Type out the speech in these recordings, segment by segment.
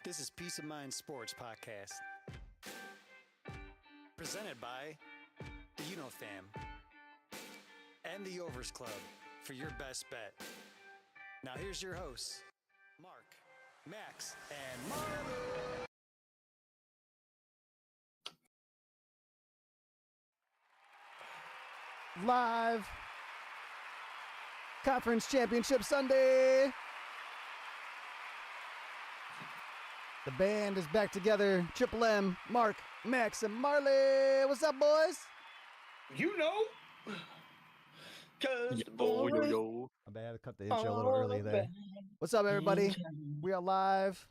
This is Peace of Mind Sports Podcast, presented by the UnoFam and the Overs Club for your best bet. Now here's your hosts, Mark, Max, and Marlon. Live Conference Championship Sunday. The band is back together. Triple M, Mark, Max, and Marley. What's up, boys? You know, cause the Yo, yo, boys yo. I bet I had to cut the intro a little early there. back What's up, everybody? in town. We are live,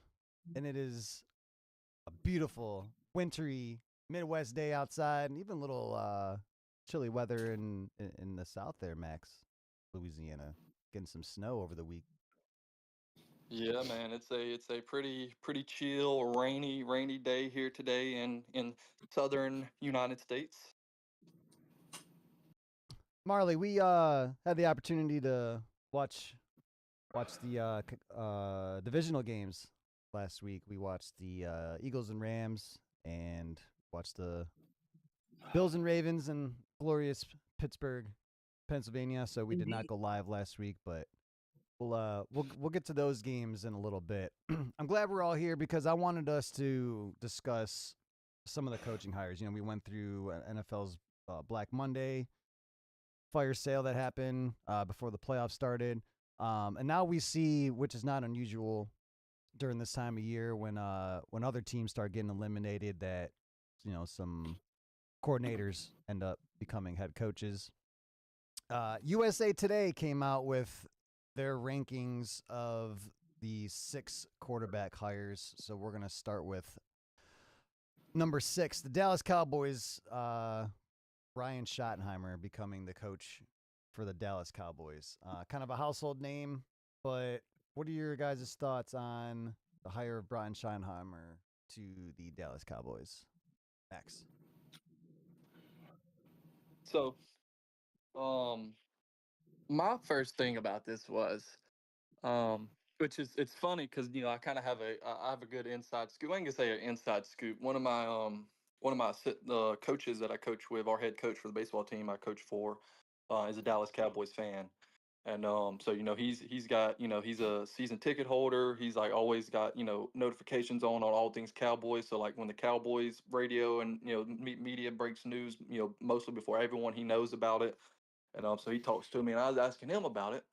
and it is a beautiful, wintry Midwest day outside, and even a little chilly weather in the south there, Max, Louisiana. Getting some snow over the week. Yeah, man, it's a pretty chill, rainy day here today in southern United States. Marley, we had the opportunity to watch the divisional games last week. We watched the Eagles and Rams, and watched the Bills and Ravens in glorious Pittsburgh, Pennsylvania. So we did not go live last week, but we'll get to those games in a little bit. I'm glad we're all here because I wanted us to discuss some of the coaching hires. You know, we went through NFL's Black Monday fire sale that happened before the playoffs started, and now we see, which is not unusual during this time of year, when other teams start getting eliminated, that some coordinators end up becoming head coaches. USA Today came out with their rankings of the 6 quarterback hires. So we're going to start with number 6, the Dallas Cowboys. Ryan Schottenheimer becoming the coach for the Dallas Cowboys. Kind of a household name, but what are your guys' thoughts on the hire of Brian Schottenheimer to the Dallas Cowboys? Max. So, my first thing about this was, which is it's funny because I kind of have I have a good inside scoop. I can say an inside scoop. One of my coaches that I coach with, our head coach for the baseball team I coach for, is a Dallas Cowboys fan. And so he's got he's a season ticket holder. He's like always got notifications on all things Cowboys. So like when the Cowboys radio and media breaks news, mostly before everyone, he knows about it. And so he talks to me, and I was asking him about it.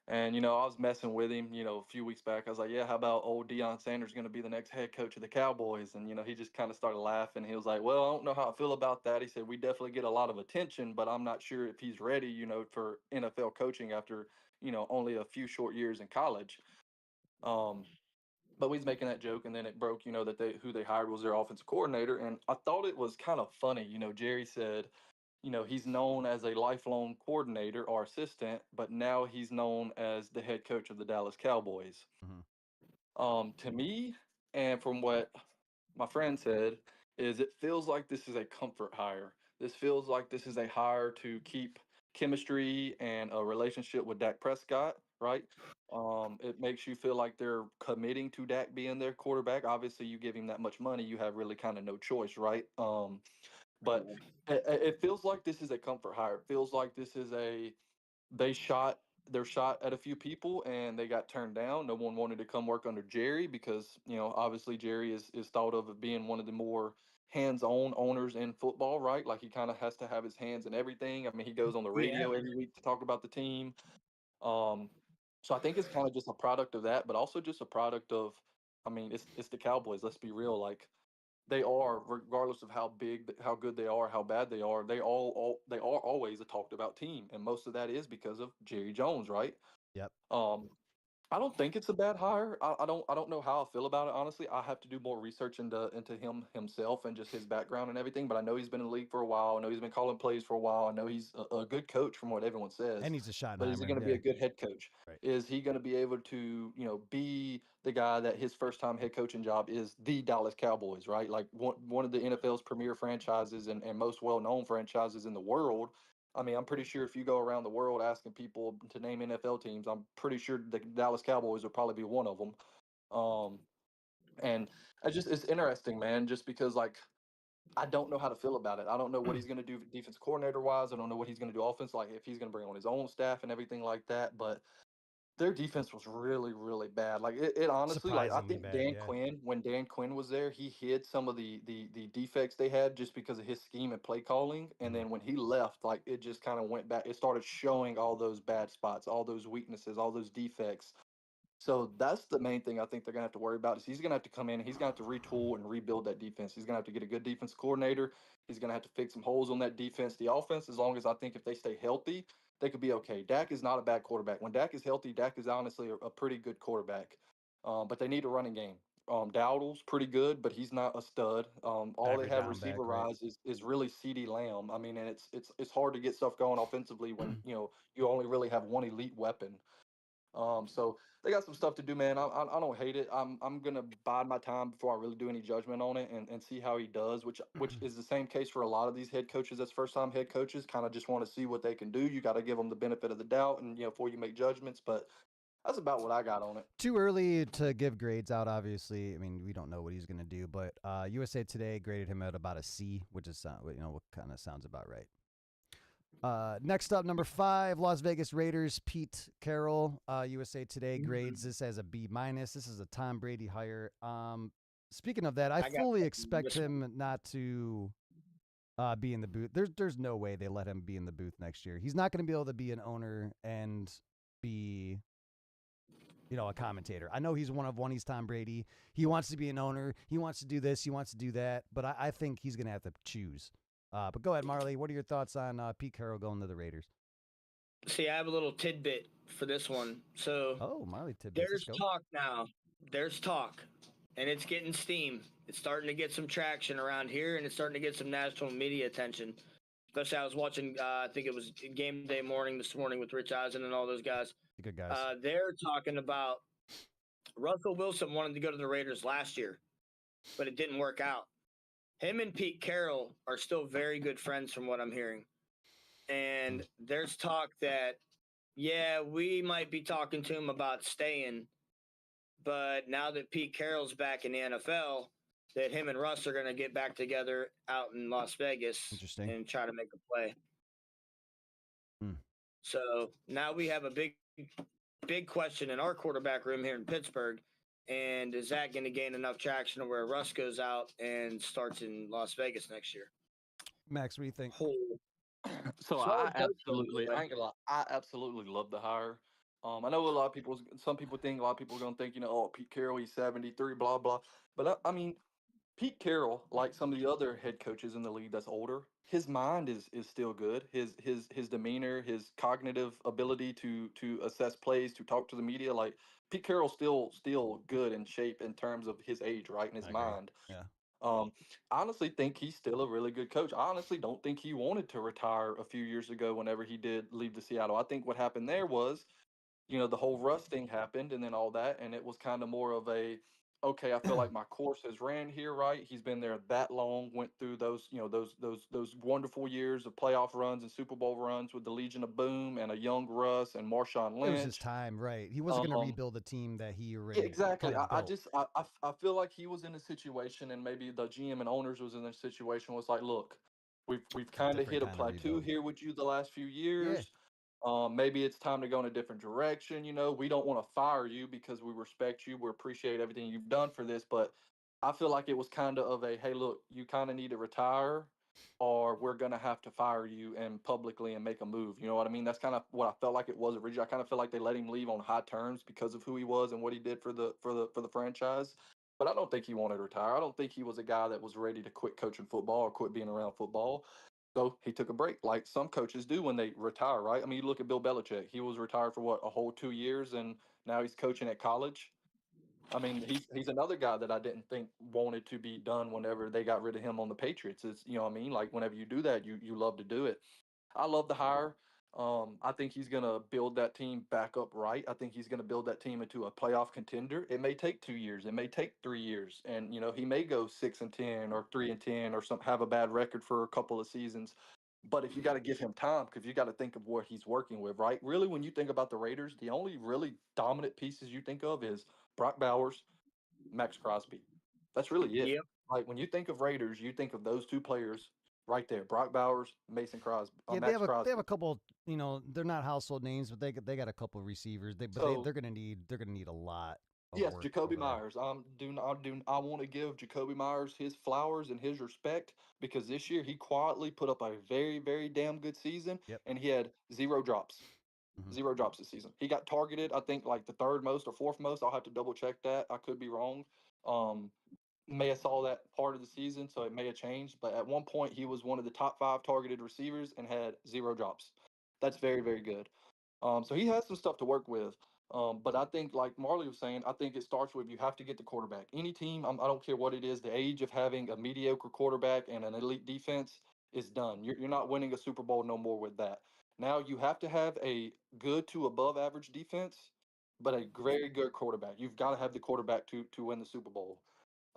And I was messing with him, a few weeks back. I was like, "Yeah, how about old Deion Sanders going to be the next head coach of the Cowboys?" And he just kind of started laughing. He was like, "Well, I don't know how I feel about that." He said, "We definitely get a lot of attention, but I'm not sure if he's ready, for NFL coaching after only a few short years in college." Um, but we was making that joke, and then it broke, that who they hired was their offensive coordinator, and I thought it was kind of funny. Jerry said, he's known as a lifelong coordinator or assistant, but now he's known as the head coach of the Dallas Cowboys. Mm-hmm. To me, and from what my friend said, is it feels like this is a comfort hire. This feels like this is a hire to keep chemistry and a relationship with Dak Prescott, right? It makes you feel like they're committing to Dak being their quarterback. Obviously, you give him that much money, you have really kind of no choice, right? But it feels like this is a comfort hire. It feels like this is they shot their shot at a few people and they got turned down. No one wanted to come work under Jerry because obviously Jerry is thought of being one of the more hands-on owners in football, right? Like he kind of has to have his hands in everything. I mean, he goes on the Yeah, radio every week to talk about the team. Um, so I think it's kind of just a product of that, but also just a product of, I mean, it's the Cowboys. Let's be real. Like they are, regardless of how big, how good they are, how bad they are, they are always a talked about team, and most of that is because of Jerry Jones, right? Yep. Um, I don't think it's a bad hire. I don't know how I feel about it, honestly. I have to do more research into him himself and just his background and everything. But I know he's been in the league for a while. I know he's been calling plays for a while. I know he's a good coach from what everyone says. And he's a But is he Schottenheimer. going to be Yeah. a good head coach? Right. Is he going to be able to be the guy that his first time head coaching job is the Dallas Cowboys, right? Like one of the NFL's premier franchises and most well known franchises in the world. I mean, I'm pretty sure if you go around the world asking people to name NFL teams, I'm pretty sure the Dallas Cowboys would probably be one of them. Um, And it's interesting, man, just because like I don't know how to feel about it. I don't know what he's going to do defense coordinator wise. I don't know what he's going to do offense, like if he's going to bring on his own staff and everything like that. But their defense was really, really bad. Like it honestly, like I Surprisingly think bad, Dan yeah. Quinn, when Dan Quinn was there, he hid some of the defects they had just because of his scheme and play calling. And Mhm. then when he left, like it just kind of went back. It started showing all those bad spots, all those weaknesses, all those defects. So that's the main thing I think they're gonna have to worry about is he's gonna have to come in and he's gonna have to retool and rebuild that defense. He's gonna have to get a good defense coordinator. He's gonna have to fix some holes on that defense. The offense, as long as I think if they stay healthy, they could be okay. Dak is not a bad quarterback. When Dak is healthy, Dak is honestly a pretty good quarterback. But they need a running game. Dowdle's pretty good, but he's not a stud. All they Every have down back, receiver right? rise is really CeeDee Lamb. I mean, and it's hard to get stuff going offensively when you only really have one elite weapon. So they got some stuff to do, man. I don't hate it. I'm gonna bide my time before I really do any judgment on it and see how he does, which is the same case for a lot of these head coaches. That's first time head coaches. Kind of just want to see what they can do. You got to give them the benefit of the doubt, and before you make judgments. But that's about what I got on it. Too early to give grades out, obviously. I mean, we don't know what he's going to do, but USA Today graded him at about a C, which is what kind of sounds about right. Next up, number 5, Las Vegas Raiders, Pete Carroll. USA Today grades this as a B minus. This is a Tom Brady hire. Speaking of that, I fully expect him not to be in the booth. There's no way they let him be in the booth next year. He's not going to be able to be an owner and be a commentator. I know he's one of one. He's Tom Brady. He wants to be an owner. He wants to do this. He wants to do that. But I think he's going to have to choose. But go ahead, Marley. What are your thoughts on Pete Carroll going to the Raiders? See, I have a little tidbit for this one. So, Marley tidbits. there's talk now. There's talk, and it's getting steam. It's starting to get some traction around here, and it's starting to get some national media attention. Especially, I was watching. I think it was Game Day Morning this morning with Rich Eisen and all those guys. Good guys. They're talking about Russell Wilson wanted to go to the Raiders last year, but it didn't work out. Him and Pete Carroll are still very good friends from what I'm hearing. And there's talk that, yeah, we might be talking to him about staying, but now that Pete Carroll's back in the NFL, that him and Russ are going to get back together out in Las Vegas and try to make a play. So now we have a big question in our quarterback room here in Pittsburgh. And is that going to gain enough traction to where Russ goes out and starts in Las Vegas next year? Max, what do you think? So I absolutely love the hire. I know some people think a lot of people are going to think, oh, Pete Carroll, he's 73, blah, blah. But I mean, Pete Carroll, like some of the other head coaches in the league that's older, his mind is still good. His demeanor, his cognitive ability to assess plays, to talk to the media, like Pete Carroll's still good in shape in terms of his age, right, in his mind. Yeah. I honestly think he's still a really good coach. I honestly don't think he wanted to retire a few years ago whenever he did leave the Seattle. I think what happened there was, the whole Russ thing happened and then all that, and it was kind of more of a, okay, I feel like my course has ran here, right? He's been there that long, went through those, those wonderful years of playoff runs and Super Bowl runs with the Legion of Boom and a young Russ and Marshawn Lynch. It was his time, right? He wasn't going to rebuild a team that he already exactly. kind of I feel like he was in a situation, and maybe the GM and owners was in a situation was like, look, we've kind of hit a plateau here with you the last few years. Yeah. Maybe it's time to go in a different direction. We don't want to fire you because we respect you. We appreciate everything you've done for this. But I feel like it was kind of a, hey, look, you kind of need to retire or we're going to have to fire you and publicly and make a move. You know what I mean? That's kind of what I felt like it was originally. I kind of feel like they let him leave on high terms because of who he was and what he did for the franchise. But I don't think he wanted to retire. I don't think he was a guy that was ready to quit coaching football or quit being around football. So he took a break, like some coaches do when they retire, right? I mean, you look at Bill Belichick. He was retired for what, a whole 2 years, and now he's coaching at college. I mean, he's another guy that I didn't think wanted to be done whenever they got rid of him on the Patriots. It's, you know what I mean? Like whenever you do that, you love to do it. I love the hire. I think he's going to build that team back up right. I think he's going to build that team into a playoff contender. It may take 2 years. It may take 3 years. And, he may go 6-10 or 3-10 or have a bad record for a couple of seasons. But if you got to give him time, because you got to think of what he's working with, right? Really, when you think about the Raiders, the only really dominant pieces you think of is Brock Bowers, Max Crosby. That's really it. Yep. Like when you think of Raiders, you think of those two players right there: Brock Bowers, Mason Crosby, Yeah, Max they Crosby. have a couple. You know, they're not household names, but they got a couple receivers. So They're gonna need a lot of yes, work Jacoby over there. Myers. I want to give Jacoby Myers his flowers and his respect because this year he quietly put up a very, very damn good season, Yep. and he had 0 drops. Mhm. 0 drops this season. He got targeted, I think, like the third most or fourth most. I'll have to double check that. I could be wrong. Um, may have saw that part of the season, so it may have changed. But at one point, he was one of the top 5 targeted receivers and had 0 drops. That's very, very good. So he has some stuff to work with. But I think, like Marley was saying, I think it starts with you have to get the quarterback. Any team, I don't care what it is, the age of having a mediocre quarterback and an elite defense is done. You're not winning a Super Bowl no more with that. Now you have to have a good to above average defense, but a very good quarterback. You've got to have the quarterback to win the Super Bowl.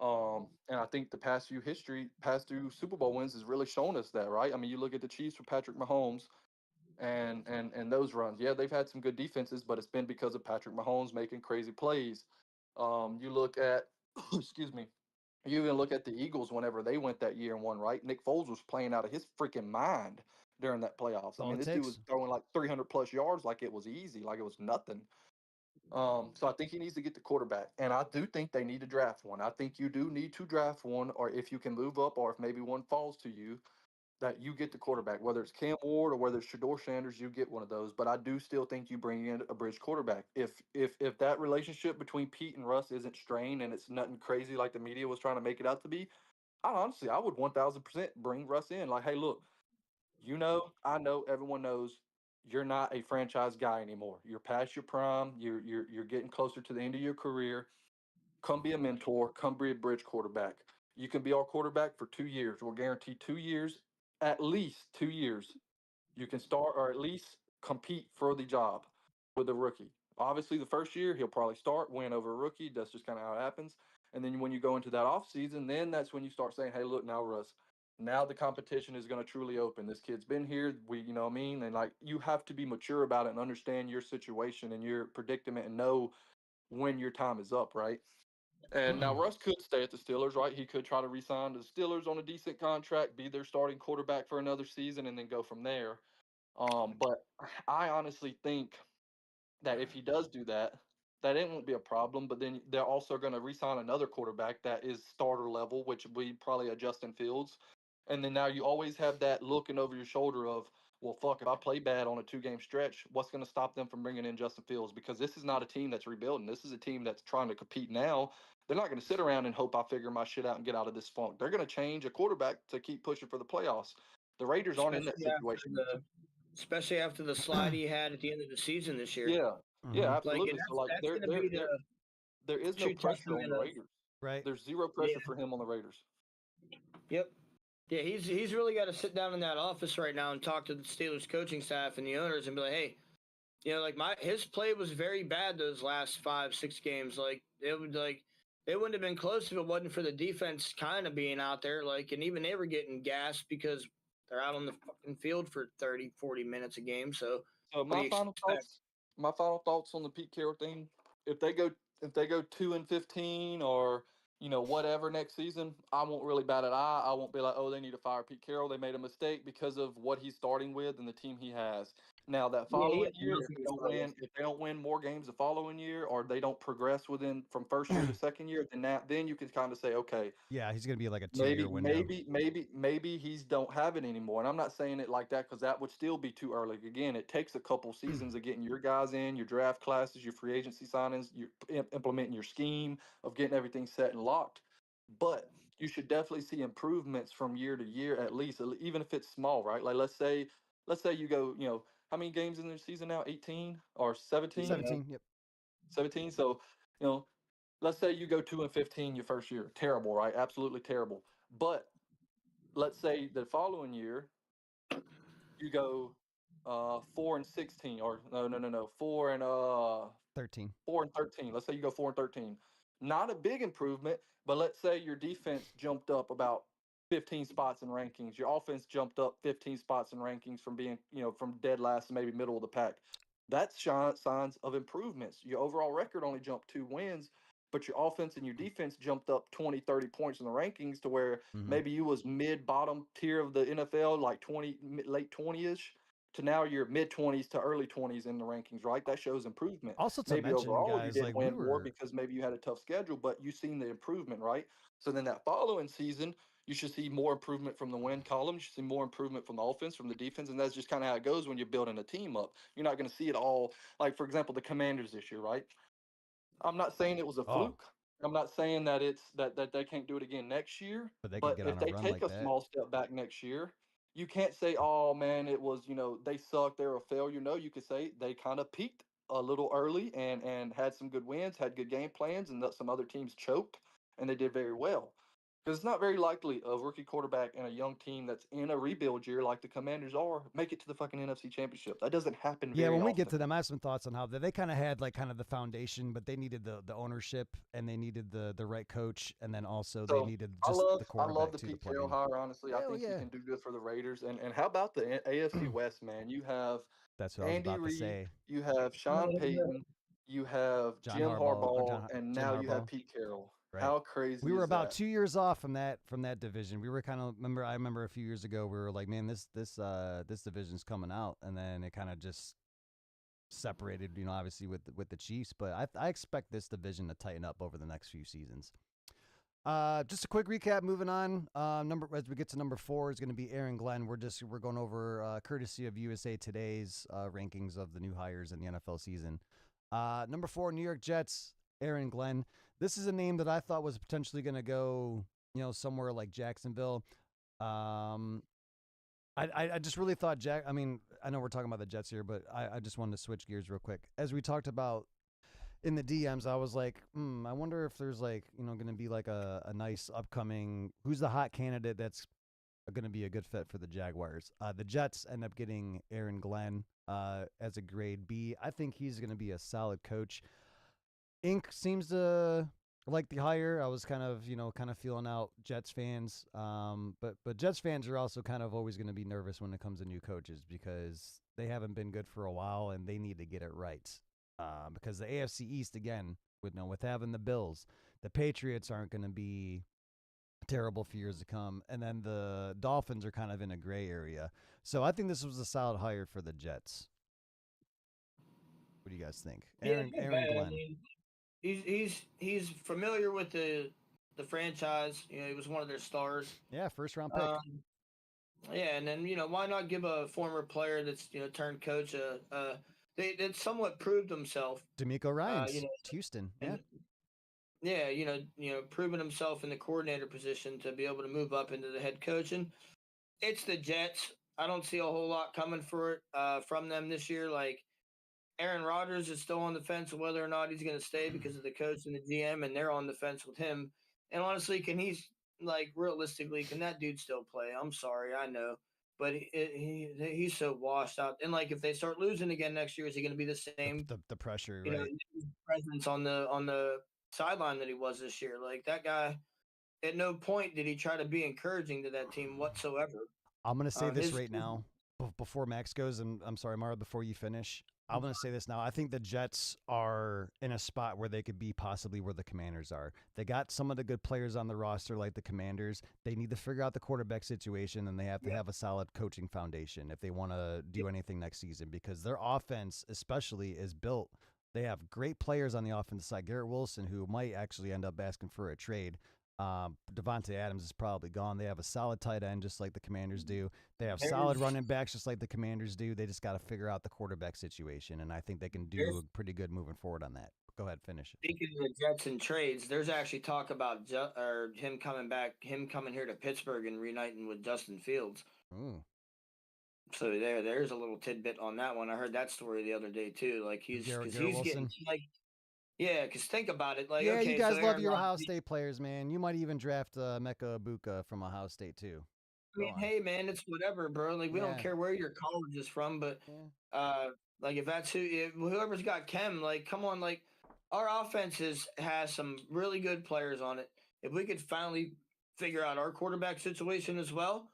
And I think the past few Super Bowl wins has really shown us that, right? I mean, you look at the Chiefs with Patrick Mahomes and those runs. Yeah, they've had some good defenses, but it's been because of Patrick Mahomes making crazy plays. You look at, excuse me, you even look at the Eagles whenever they went that year and won, right? Nick Foles was playing out of his freaking mind during that playoffs. I All mean, it this dude was takes. throwing like 300 plus yards like it was easy, like it was nothing. So I think he needs to get the quarterback, and I do think they need to draft one. I think you do need to draft one, or if you can move up, or if maybe one falls to you, that you get the quarterback. Whether it's Cam Ward or whether it's Shador Sanders, you get one of those. But I do still think you bring in a bridge quarterback. If that relationship between Pete and Russ isn't strained and it's nothing crazy like the media was trying to make it out to be, I would 1,000% bring Russ in. Like, hey, look, I know, everyone knows you're not a franchise guy anymore. You're past your prime. You're getting closer to the end of your career. Come be a mentor. Come be a bridge quarterback. You can be our quarterback for 2 years. We'll guarantee 2 years, at least 2 years. You can start or at least compete for the job with a rookie. Obviously, the first year he'll probably start, win over a rookie. That's just kind of how it happens. And then when you go into that off season, then that's when you start saying, "Hey, look, now Russ, now the competition is going to truly open. This kid's been here. You know what I mean? And like, you have to be mature about it and understand your situation and your predicament and know when your time is up, right?" And now Russ could stay at the Steelers, right? He could try to re-sign to the Steelers on a decent contract, be their starting quarterback for another season, and then go from there. But I honestly think that if he does do that, that it won't be a problem. But then they're also going to re-sign another quarterback that is starter level, which will be probably a Justin Fields. And then now you always have that looking over your shoulder of, well, fuck, if I play bad on a 2 game stretch, what's going to stop them from bringing in Justin Fields? Because this is not a team that's rebuilding. This is a team that's trying to compete now. They're not going to sit around and hope I figure my shit out and get out of this funk. They're going to change a quarterback to keep pushing for the playoffs. The Raiders aren't in that Especially after situation. especially after the slide he had at the end of the season this year. Yeah, yeah, Mhm. Like, and absolutely. So like, that's going to be the there is no true pressure on testament the of Raiders. Right. There's zero yeah, pressure for him on the Raiders. yep. Yeah, he's really got to sit down in that office right now and talk to the Steelers coaching staff and the owners and be like, hey, like his play was very bad those last 5-6 games. Like it wouldn't have been close if it wasn't for the defense kind of being out there. Like, and even they were getting gassed because they're out on the fucking field for 30, 40 minutes a game. So So what do you expect? my final thoughts on the Pete Carroll thing. If they go if they go 2-15 or whatever next season, I won't really bat an eye. I won't be like, oh, they need to fire Pete Carroll. They made a mistake because of what he's starting with and the team he has. Now that Yeah, he following has year, nothing to start with. if they don't win more games the following year, or they don't progress within from first year to second year, then you can kind of say, okay, Yeah, he's gonna be like a 2 year maybe, window. maybe he's don't have it anymore. And I'm not saying it like that because that would still be too early. Again, it takes a couple seasons of getting your guys in, your draft classes, your free agency signings, you're implementing your scheme of getting everything set and locked. But you should definitely see improvements from year to year, at least, even if it's small, right? Like let's say you go, how many games in the season now? 18 or 17? Yeah. 17. Yep. 17. So, you know, let's say you go 2-15 your first year. Terrible, right? Absolutely terrible. But let's say the following year you go 4-16, or no, 13. 4-13. Let's say you go 4-13. Not a big improvement, but let's say your defense jumped up about 15 spots in rankings. Your offense jumped up 15 spots in rankings from being, from dead last to maybe middle of the pack. That's signs of improvements. Your overall record only jumped 2 wins, but your offense and your defense jumped up 20, 30 points in the rankings to where Mhm. maybe you was mid bottom tier of the NFL, like late 20ish, to now you're mid 20s to early 20s in the rankings, right? That shows improvement. Also to Maybe mention, overall you guys, didn't like we win more were because maybe you had a tough schedule, but you seen the improvement, right? So then that following season, you should see more improvement from the win column. You should see more improvement from the offense, from the defense, and that's just kind of how it goes when you're building a team up. You're not going to see it all. Like for example, the Commanders this year, right? I'm not saying it was a oh, fluke. I'm not saying that that they can't do it again next year. but they could But get on if a they run take like a that. small step back next year, you can't say, "Oh man, it was they sucked. They're a failure." No, you could say they kind of peaked a little early and had some good wins, had good game plans, and that some other teams choked, and they did very well. Because it's not very likely a rookie quarterback and a young team that's in a rebuild year like the Commanders are make it to the fucking NFC Championship. That doesn't happen Yeah, very when we get often. to them, I have some thoughts on how they kind of had like kind of the foundation, but they needed the ownership and they needed the right coach, and then also they So needed I just love the I love quarterback the too to Pete plug Carroll in. hire. Honestly, I Hell think he yeah, can do good for the Raiders. And how about the AFC West, man? You have that's what I was Andy about to Reid, say. you have Sean Payton, you have John Jim Harbaugh or Harbaugh, and Jim now you have Harbaugh, Pete Carroll. right? How We crazy were is about that? 2 years off from that division. We were kind of I remember a few years ago we were like, man, this division's coming out, and then it kind of just separated, obviously with the Chiefs. But I expect this division to tighten up over the next few seasons. Just a quick recap. Moving on. As we get to number 4 is going to be Aaron Glenn. We're going over courtesy of USA Today's rankings of the new hires in the NFL season. Number 4, New York Jets. Aaron Glenn. This is a name that I thought was potentially going to go, somewhere like Jacksonville. I just really thought I mean, I know we're talking about the Jets here, but I just wanted to switch gears real quick. As we talked about in the DMs, I was like, I wonder if there's like, going to be like a nice upcoming, who's the hot candidate that's going to be a good fit for the Jaguars. The Jets end up getting Aaron Glenn as a grade B. I think he's going to be a solid coach. Inc. seems to like the hire. I was kind of feeling out Jets fans. But Jets fans are also kind of always going to be nervous when it comes to new coaches because they haven't been good for a while and they need to get it right. Because the AFC East again, with having the Bills, the Patriots aren't going to be terrible for years to come, and then the Dolphins are kind of in a gray area. So I think this was a solid hire for the Jets. What do you guys think, Aaron Glenn? I mean, he's familiar with the franchise. He was one of their stars. Yeah, first round pick. Yeah, and then why not give a former player that's turned coach that somewhat proved himself. DeMeco Ryans, Houston. Yeah. Yeah, proven himself in the coordinator position to be able to move up into the head coach. And it's the Jets. I don't see a whole lot coming for it from them this year. Like Aaron Rodgers is still on the fence of whether or not he's going to stay because of the coach and the GM, and they're on the fence with him. And honestly, realistically, can that dude still play? I'm sorry, I know. But he's so washed out. And like, if they start losing again next year, is he going to be the same? The pressure, right? Presence on the sideline that he was this year. Like that guy, at no point did he try to be encouraging to that team whatsoever. I'm going to say this right now before Max goes, and I'm sorry, Mara, before you finish. I'm going to say this now. I think the Jets are in a spot where they could be possibly where the Commanders are. They got some of the good players on the roster like the Commanders. They need to figure out the quarterback situation, and they have to have a solid coaching foundation if they want to do anything next season because their offense especially is built. They have great players on the offensive side. Garrett Wilson, who might actually end up asking for a trade. Devontae Adams is probably gone. They have a solid tight end just like the Commanders do. They have solid running backs just like the Commanders do. They just got to figure out the quarterback situation, and I think they can do a pretty good moving forward on that. Go ahead, finish it. Speaking of the Jets and trades, there's actually talk about him coming here to Pittsburgh and reuniting with Justin Fields. Ooh. So there's a little tidbit on that one. I heard that story the other day too. Like he's getting like. Yeah, because think about it. Like, you guys love your Ohio State players, man. You might even draft Mecca Ibuka from Ohio State too. I mean, hey, man, it's whatever, bro. Like, we don't care where your college is from, but like if that's whoever's got Chem, like, come on, like our offense has some really good players on it. If we could finally figure out our quarterback situation as well,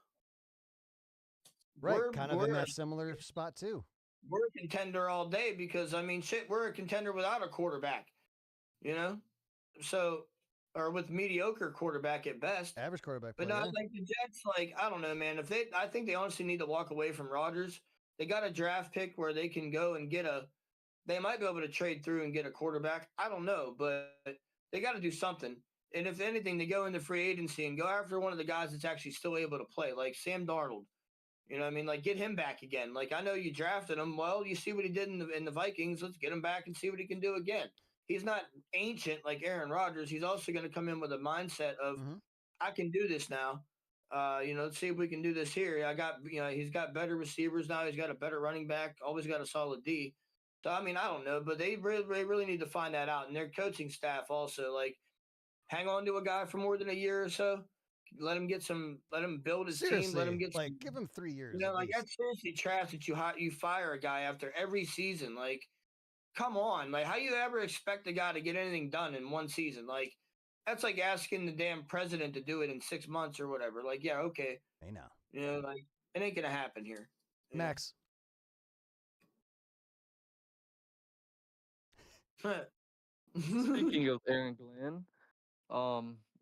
right? Kind of in that similar spot too. We're a contender all day because I mean, shit, we're a contender without a quarterback. or with mediocre quarterback at best. Average quarterback But play. no, Yeah. like the Jets, like I don't know, man. I think they honestly need to walk away from Rodgers. They got a draft pick where they can go and get a. They might be able to trade through and get a quarterback. I don't know, but they got to do something. And if anything, they go into free agency and go after one of the guys that's actually still able to play, like Sam Darnold. You know what I mean? Like get him back again. Like I know you drafted him. Well, you see what he did in the Vikings. Let's get him back and see what he can do again. He's not ancient like Aaron Rodgers. He's also going to come in with a mindset of Mm-hmm. I can do this now. Let's see if we can do this here. He's got better receivers now. He's got a better running back. Always got a solid D. So I mean, I don't know, but they really need to find that out. And their coaching staff also like hang on to a guy for more than a year or so. Let him build his team. Let him Seriously, get like some, give him 3 years you know, at like least. that's seriously trash that you fire a guy after every season. Like, come on, like how you ever expect a guy to get anything done in one season? Like, that's like asking the damn president to do it in 6 months or whatever. Like, yeah, okay, Hey now, like it ain't gonna happen here. Max. Speaking of Aaron Glenn,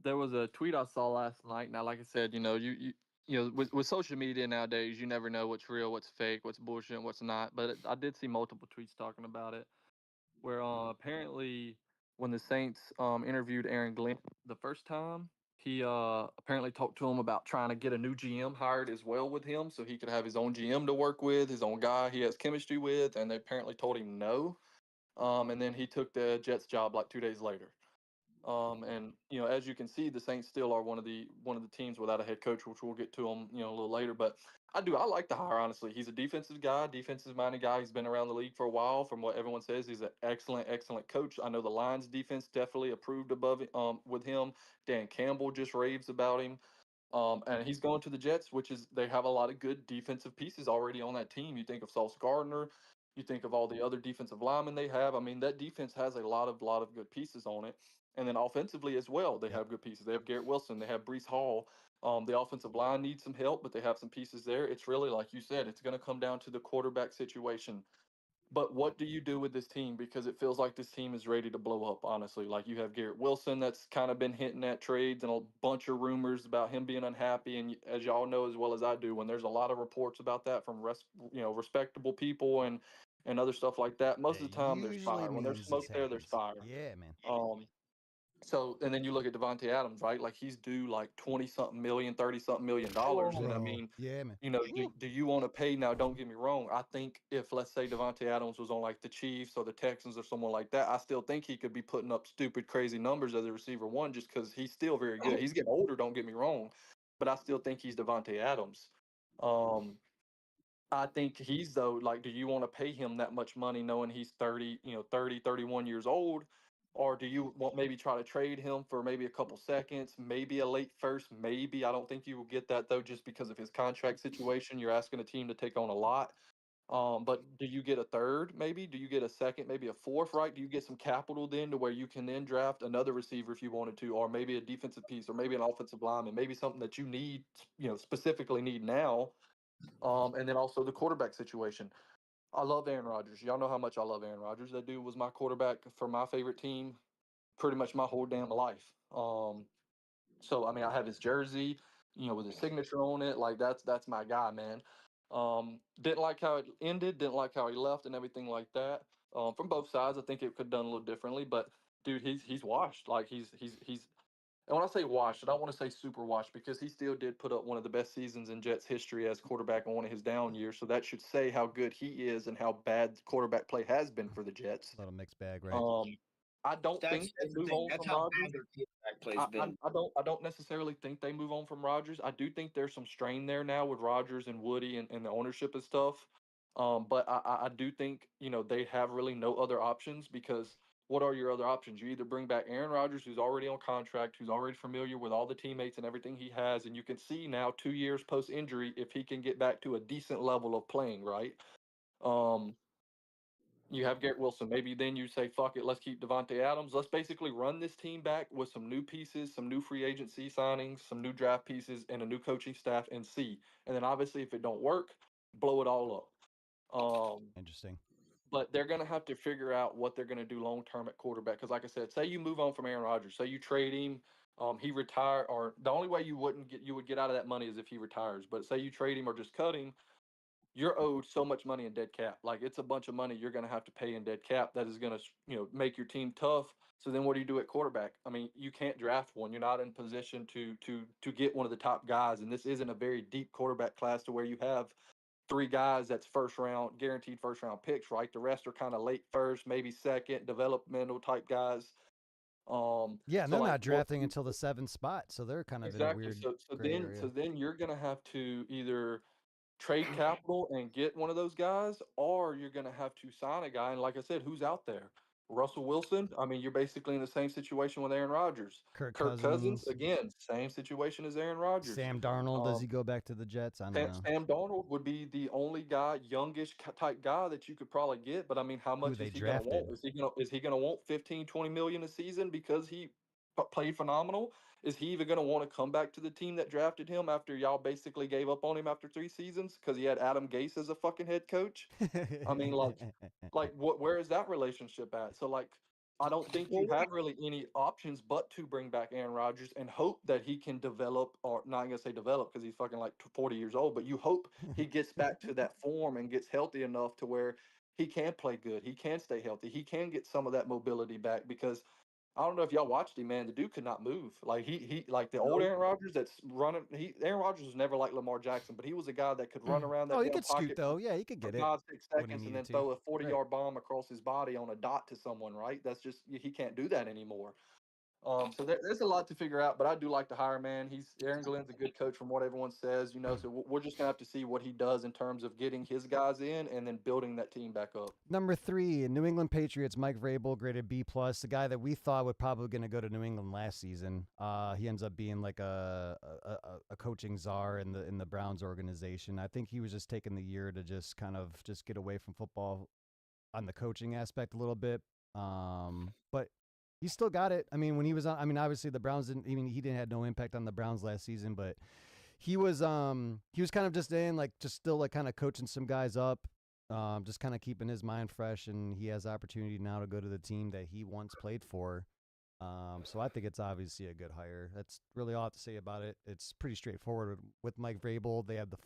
there was a tweet I saw last night. Now, like I said, with social media nowadays, you never know what's real, what's fake, what's bullshit, what's not. But I did see multiple tweets talking about it, where apparently when the Saints interviewed Aaron Glenn the first time, he apparently talked to him about trying to get a new GM hired as well with him, so he could have his own GM to work with, his own guy he has chemistry with, and they apparently told him no. And then he took the Jets job like 2 days later. And as you can see, the Saints still are one of the teams without a head coach, which we'll get to them, a little later. But I like the hire, honestly. He's a defensive guy, defensive minded guy. He's been around the league for a while. From what everyone says, he's an excellent coach. I know the Lions defense definitely approved above with him. Dan Campbell just raves about him. And he's going to the Jets, which is they have a lot of good defensive pieces already on that team. You think of Sauce Gardner, you think of all the other defensive linemen they have. I mean, that defense has a lot of good pieces on it. And then offensively as well, they have good pieces. They have Garrett Wilson, they have Brees Hall. The offensive line needs some help, but they have some pieces there. It's really, like you said, it's going to come down to the quarterback situation. But what do you do with this team? Because it feels like this team is ready to blow up, honestly. Like you have Garrett Wilson that's kind of been hinting at trades and a bunch of rumors about him being unhappy. And as y'all know as well as I do, when there's a lot of reports about that from respectable people and other stuff like that, most of the time there's fire. When there's smoke there, there's fire. Yeah, man. So, and then you look at Devontae Adams, right? Like he's due like 20-something million, 30-something million dollars. And I mean, yeah, man. do you want to pay now? Don't get me wrong. I think if, let's say, Devontae Adams was on like the Chiefs or the Texans or someone like that, I still think he could be putting up stupid, crazy numbers as a receiver one, just because he's still very good. He's getting older, don't get me wrong, but I still think he's Devontae Adams. I think he's though, like, do you want to pay him that much money knowing he's 30, 30, 31 years old? Or do you want maybe try to trade him for maybe a couple seconds, maybe a late first, maybe. I don't think you will get that though, just because of his contract situation. You're asking a team to take on a lot. But do you get a third, maybe? Do you get a second, maybe a fourth, right? Do you get some capital then to where you can then draft another receiver if you wanted to, or maybe a defensive piece, or maybe an offensive lineman, maybe something that you need, specifically need now. And then also the quarterback situation. I love Aaron Rodgers. Y'all know how much I love Aaron Rodgers. That dude was my quarterback for my favorite team pretty much my whole damn life. So I mean, I have his jersey, with his signature on it. Like that's my guy, man. Didn't like how it ended. Didn't like how he left and everything like that. From both sides, I think it could have done a little differently. But dude, he's washed. Like he's. And when I say washed, I don't want to say super washed because he still did put up one of the best seasons in Jets history as quarterback on one of his down years. So that should say how good he is and how bad quarterback play has been for the Jets. A little mixed bag, right? I don't think they the move thing. on That's from how Rodgers. bad their quarterback play's been. I don't necessarily think they move on from Rodgers. I do think there's some strain there now with Rodgers and Woody and the ownership and stuff. But I do think, they have really no other options because what are your other options? You either bring back Aaron Rodgers, who's already on contract, who's already familiar with all the teammates and everything he has, and you can see now 2 years post injury if he can get back to a decent level of playing, right? You have Garrett Wilson. Maybe then you say, fuck it, let's keep Devontae Adams. Let's basically run this team back with some new pieces, some new free agency signings, some new draft pieces, and a new coaching staff and see. And then obviously if it don't work, blow it all up. Interesting. but they're going to have to figure out what they're going to do long term at quarterback. Because, like I said, say you move on from Aaron Rodgers, say you trade him, he retire, or the only way you would get out of that money is if he retires. But say you trade him or just cut him, you're owed so much money in dead cap. Like it's a bunch of money you're going to have to pay in dead cap. That is going to make your team tough. So then what do you do at quarterback? I mean, you can't draft one. You're not in position to get one of the top guys. And this isn't a very deep quarterback class to where you have three guys that's guaranteed first round picks, right? The rest are kind of late first, maybe second, developmental type guys. Yeah, and So they're like not drafting until the 7th spot, so they're kind of in a exactly. weird So gray then area. you're gonna have to either trade capital and get one of those guys, or you're gonna have to sign a guy. And like I said, who's out there? Russell Wilson. I mean, you're basically in the same situation with Aaron Rodgers. Kirk Kirk Cousins, Cousins, again, same situation as Aaron Rodgers. Sam Darnold, does Um, he go back to the Jets? I don't know. Sam Darnold would be the only guy, youngish type guy that you could probably get. But I mean, how Who much they is he going to drafted. want? Is he gonna want 15, 20 million a season because he played phenomenal? Is he even going to want to come back to the team that drafted him after y'all basically gave up on him after 3 seasons because he had Adam Gase as a fucking head coach? I mean, where is that relationship at? So like, I don't think Well, you have really any options but to bring back Aaron Rodgers and hope that he can develop, or not gonna say develop because he's fucking like 40 years old, but you hope he gets back to that form and gets healthy enough to where he can play good, he can stay healthy, he can get some of that mobility back because I don't know if y'all watched him, man. The dude could not move. Like he like the old no. Aaron Rodgers that's running. Aaron Rodgers was never like Lamar Jackson, but he was a guy that could run around Oh, that he damn could scoot pocket though. Yeah, he could for get it 5, 6 when he seconds and needed then to. throw a 40 Right. yard bomb across his body on a dot to someone, right? That's just he can't do that anymore. So there's a lot to figure out, but I do like to hire, man. Aaron Glenn's a good coach from what everyone says, So we're just gonna have to see what he does in terms of getting his guys in and then building that team back up. Number 3, New England Patriots, Mike Vrabel, graded B+. The guy that we thought would probably going to go to New England last season. He ends up being like a coaching czar in the Browns organization. I think he was just taking the year to just kind of just get away from football on the coaching aspect a little bit. But he still got it. I mean, when he was on, I mean, obviously the Browns didn't. I mean, he didn't have no impact on the Browns last season, but he was kind of just still like kind of coaching some guys up. Just kind of keeping his mind fresh, and he has opportunity now to go to the team that he once played for. So I think it's obviously a good hire. That's really all I have to say about it. It's pretty straightforward with Mike Vrabel. They have the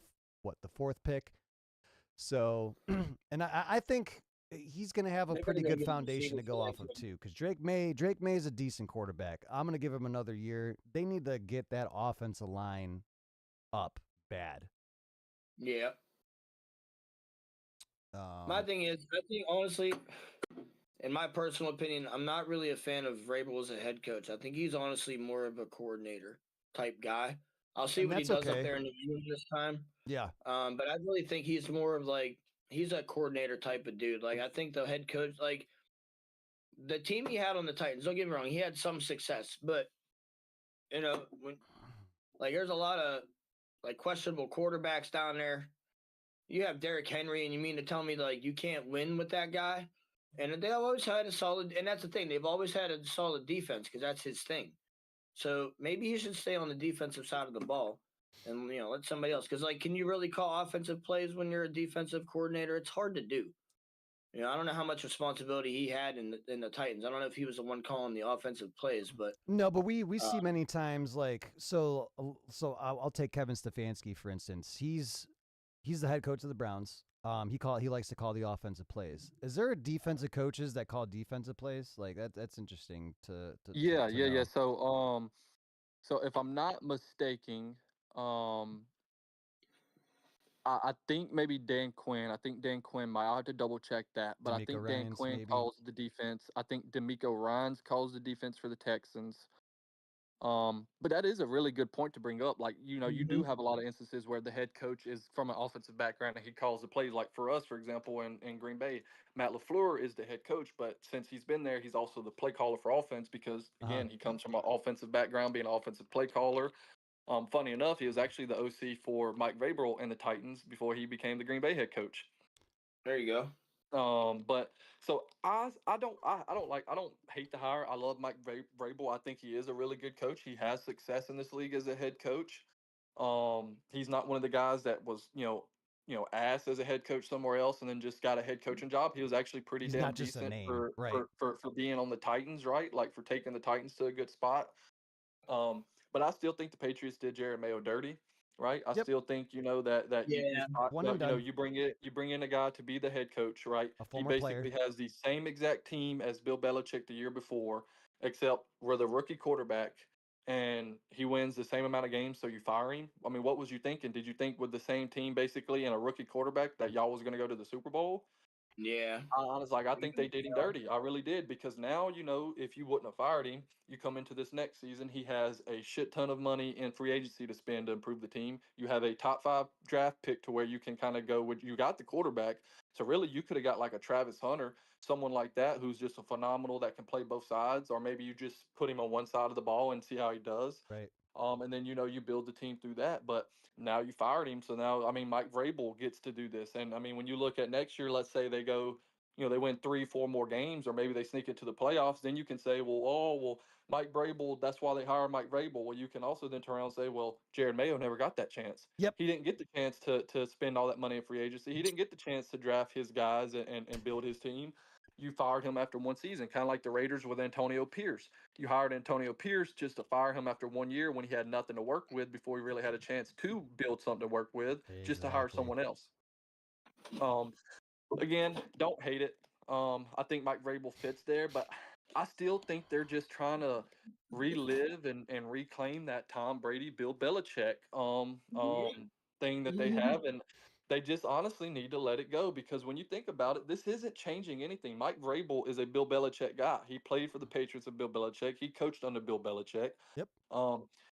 4th pick. So, and I think he's going to have a They're pretty gonna good get the foundation to receiver go off of selection. too. Because Drake May is a decent quarterback. I'm going to give him another year. They need to get that offensive line up bad. Yeah. My thing is, I think honestly, in my personal opinion, I'm not really a fan of Vrabel as a head coach. I think he's honestly more of a coordinator type guy. I'll see And what he that's does up okay. there in New England this time. Yeah. But I really think he's more of like he's a coordinator type of dude. Like I think the head coach, like the team he had on the Titans. Don't get me wrong, he had some success, but when like there's a lot of like questionable quarterbacks down there. You have Derrick Henry, and you mean to tell me like you can't win with that guy? And they always had a solid, and that's the thing. They've always had a solid defense because that's his thing. So maybe he should stay on the defensive side of the ball, and let somebody else. Because like, can you really call offensive plays when you're a defensive coordinator? It's hard to do. I don't know how much responsibility he had in the Titans. I don't know if he was the one calling the offensive plays, but No, but we see many times like so. I'll take Kevin Stefanski for instance. He's the head coach of the Browns. He likes to call the offensive plays. Is there defensive coaches that call defensive plays? Like that's interesting to Yeah. know. So if I'm not mistaken, I think maybe Dan Quinn. I think Dan Quinn might. I'll have to double check that, but I DeMeco think Dan Ryans, Quinn maybe. calls the defense. I think D'Amico Ryans calls the defense for the Texans. But that is a really good point to bring up. Like, you do have a lot of instances where the head coach is from an offensive background and he calls the plays. Like for us, for example, in Green Bay, Matt LaFleur is the head coach, but since he's been there, he's also the play caller for offense because again, he comes from an offensive background, being an offensive play caller. Funny enough, he was actually the OC for Mike Vrabel and the Titans before he became the Green Bay head coach. there you go. But so I don't hate the hire. I love Mike Vrabel. I think he is a really good coach. He has success in this league as a head coach. He's not one of the guys that was ass as a head coach somewhere else and then just got a head coaching job. He was actually pretty He's damn not just a decent name, for, right? for being on the Titans, right? Like for taking the Titans to a good spot. But I still think the Patriots did Jared Mayo dirty, right? I Yep. still think that you Yeah. One and done. you bring in a guy to be the head coach, right? A He former player. basically has the same exact team as Bill Belichick the year before, except we're the rookie quarterback, and he wins the same amount of games. So you fire him. I mean, what was you thinking? Did you think with the same team basically and a rookie quarterback that y'all was going to go to the Super Bowl? Yeah. I was like, I think they did him dirty. I really did because now, if you wouldn't have fired him, you come into this next season, he has a shit ton of money in free agency to spend to improve the team. You have a top 5 draft pick to where you can kind of go with. You got the quarterback, so really you could have got like a Travis Hunter, someone like that who's just a phenomenal that can play both sides, or maybe you just put him on one side of the ball and see how he does. Right. And then you build the team through that. But now you fired him, so now I mean Mike Vrabel gets to do this. And I mean when you look at next year, let's say they go, they win 3-4 more games, or maybe they sneak into the playoffs. Then you can say, well, Mike Vrabel, that's why they hired Mike Vrabel. Well, you can also then turn around and say, well, Jared Mayo never got that chance. Yep. He didn't get the chance to spend all that money in free agency. He didn't get the chance to draft his guys and build his team. You fired him after one season, kind of like the Raiders with Antonio Pierce. You hired Antonio Pierce just to fire him after 1 year when he had nothing to work with before he really had a chance to build something to work with, just to hire Exactly. someone else. Again, don't hate it. I think Mike Vrabel fits there, but I still think they're just trying to relive and reclaim that Tom Brady, Bill Belichick thing that they have, and they just honestly need to let it go because when you think about it, this isn't changing anything. Mike Vrabel is a Bill Belichick guy. He played for the Patriots with Bill Belichick. He coached under Bill Belichick. Yep.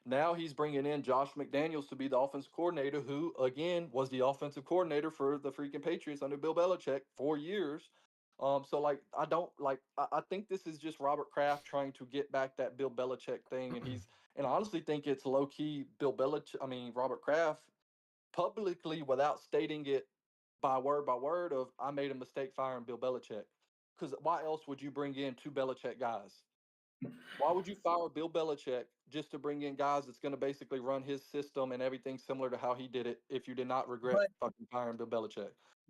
Now he's bringing in Josh McDaniels to be the offensive coordinator, who again was the offensive coordinator for the freaking Patriots under Bill Belichick 4 years. So like I don't like I think this is just Robert Kraft trying to get back that Bill Belichick thing, and I honestly think it's low key Robert Kraft publicly without stating it by word of I made a mistake firing Bill Belichick. Because why else would you bring in 2 Belichick guys? Why would you fire Bill Belichick just to bring in guys that's going to basically run his system and everything similar to how he did it if you did not regret fucking firing Bill Belichick?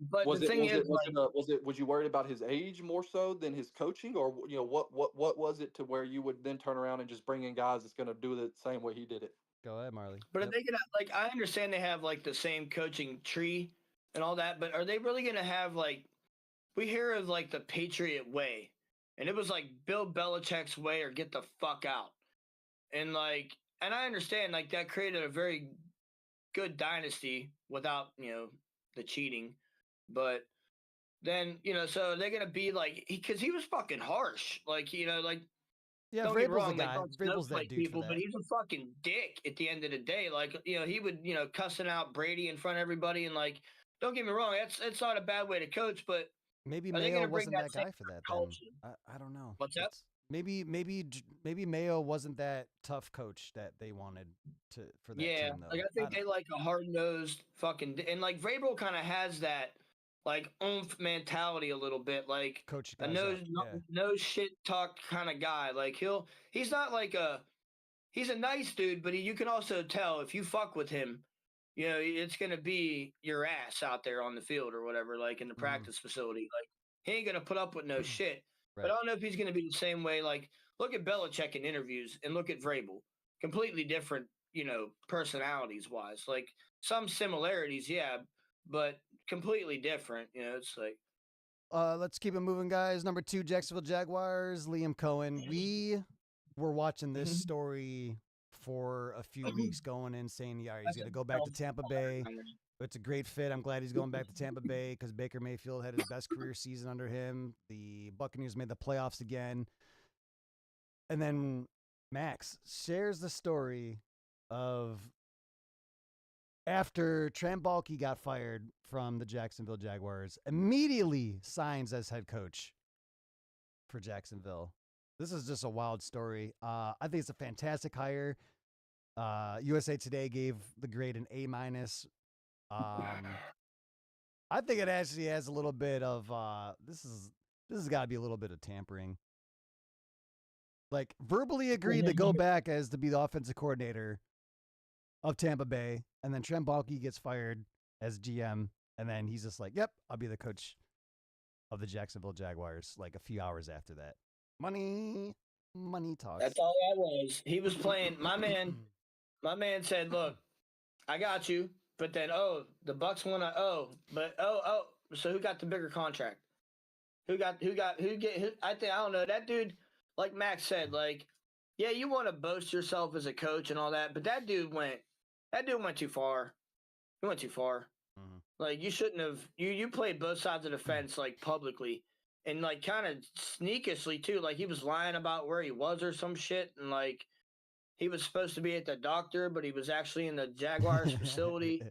But the thing is, was you worried about his age more so than his coaching, or what was it to where you would then turn around and just bring in guys that's going to do it the same way he did it? Go ahead, Marley. But are they gonna I understand they have like the same coaching tree and all that, but are they really gonna have we hear of like the Patriot way, and it was like Bill Belichick's way or get the fuck out, and I understand that created a very good dynasty without the cheating, but then so they're gonna be because he was fucking harsh, Yeah, don't get me Vrabel's the wrong, guy. don't Vrabel's that snowflake dude people, for but that. he's a fucking dick at the end of the day. He would, cussing out Brady in front of everybody, and don't get me wrong, it's not a bad way to coach, but Maybe are they Mayo gonna bring wasn't that that guy for that. culture? Then I don't know. What's that? Maybe Mayo wasn't that tough coach that they wanted for that Yeah, team though. I think they like a hard nosed fucking, and Vrabel kind of has that oomph mentality a little bit, coach a guys no up. Yeah. no shit talk kind of guy. He's not he's a nice dude, but you can also tell if you fuck with him, it's gonna be your ass out there on the field or whatever, in the practice facility. He ain't gonna put up with no shit. Right. But I don't know if he's gonna be the same way. Look at Belichick in interviews and look at Vrabel. Completely different, personalities wise. Some similarities, yeah, but completely different. It's Let's keep it moving, guys. Number 2, Jacksonville Jaguars, Liam Cohen. We were watching this story for a few weeks, going in saying, yeah, he's going to go back to Tampa Bay. It's a great fit. I'm glad he's going back to Tampa Bay because Baker Mayfield had his best career season under him. The Buccaneers made the playoffs again. And then Max shares the story of after Trent Baalke got fired from the Jacksonville Jaguars, immediately signs as head coach for Jacksonville. This is just a wild story. I think it's a fantastic hire. USA Today gave the grade an A-. I think it actually has a little bit of this has got to be a little bit of tampering. Verbally agreed to go back as to be the offensive coordinator of Tampa Bay, and then Trent Baalke gets fired as GM And then he's just like, "Yep, I'll be the coach of the Jacksonville Jaguars." Like a few hours after that, money talks. That's all that was. He was playing. My man said, "Look, I got you." But then, the Bucks want to. But so who got the bigger contract? Who get? I don't know. That dude, like Max said, like, yeah, you want to boast yourself as a coach and all that, but that dude went too far. He went too far. Mhm. Like, you shouldn't have. You played both sides of the fence, like, publicly, and like kind of sneakishly too. Like, he was lying about where he was or some shit, and like he was supposed to be at the doctor, but he was actually in the Jaguars facility.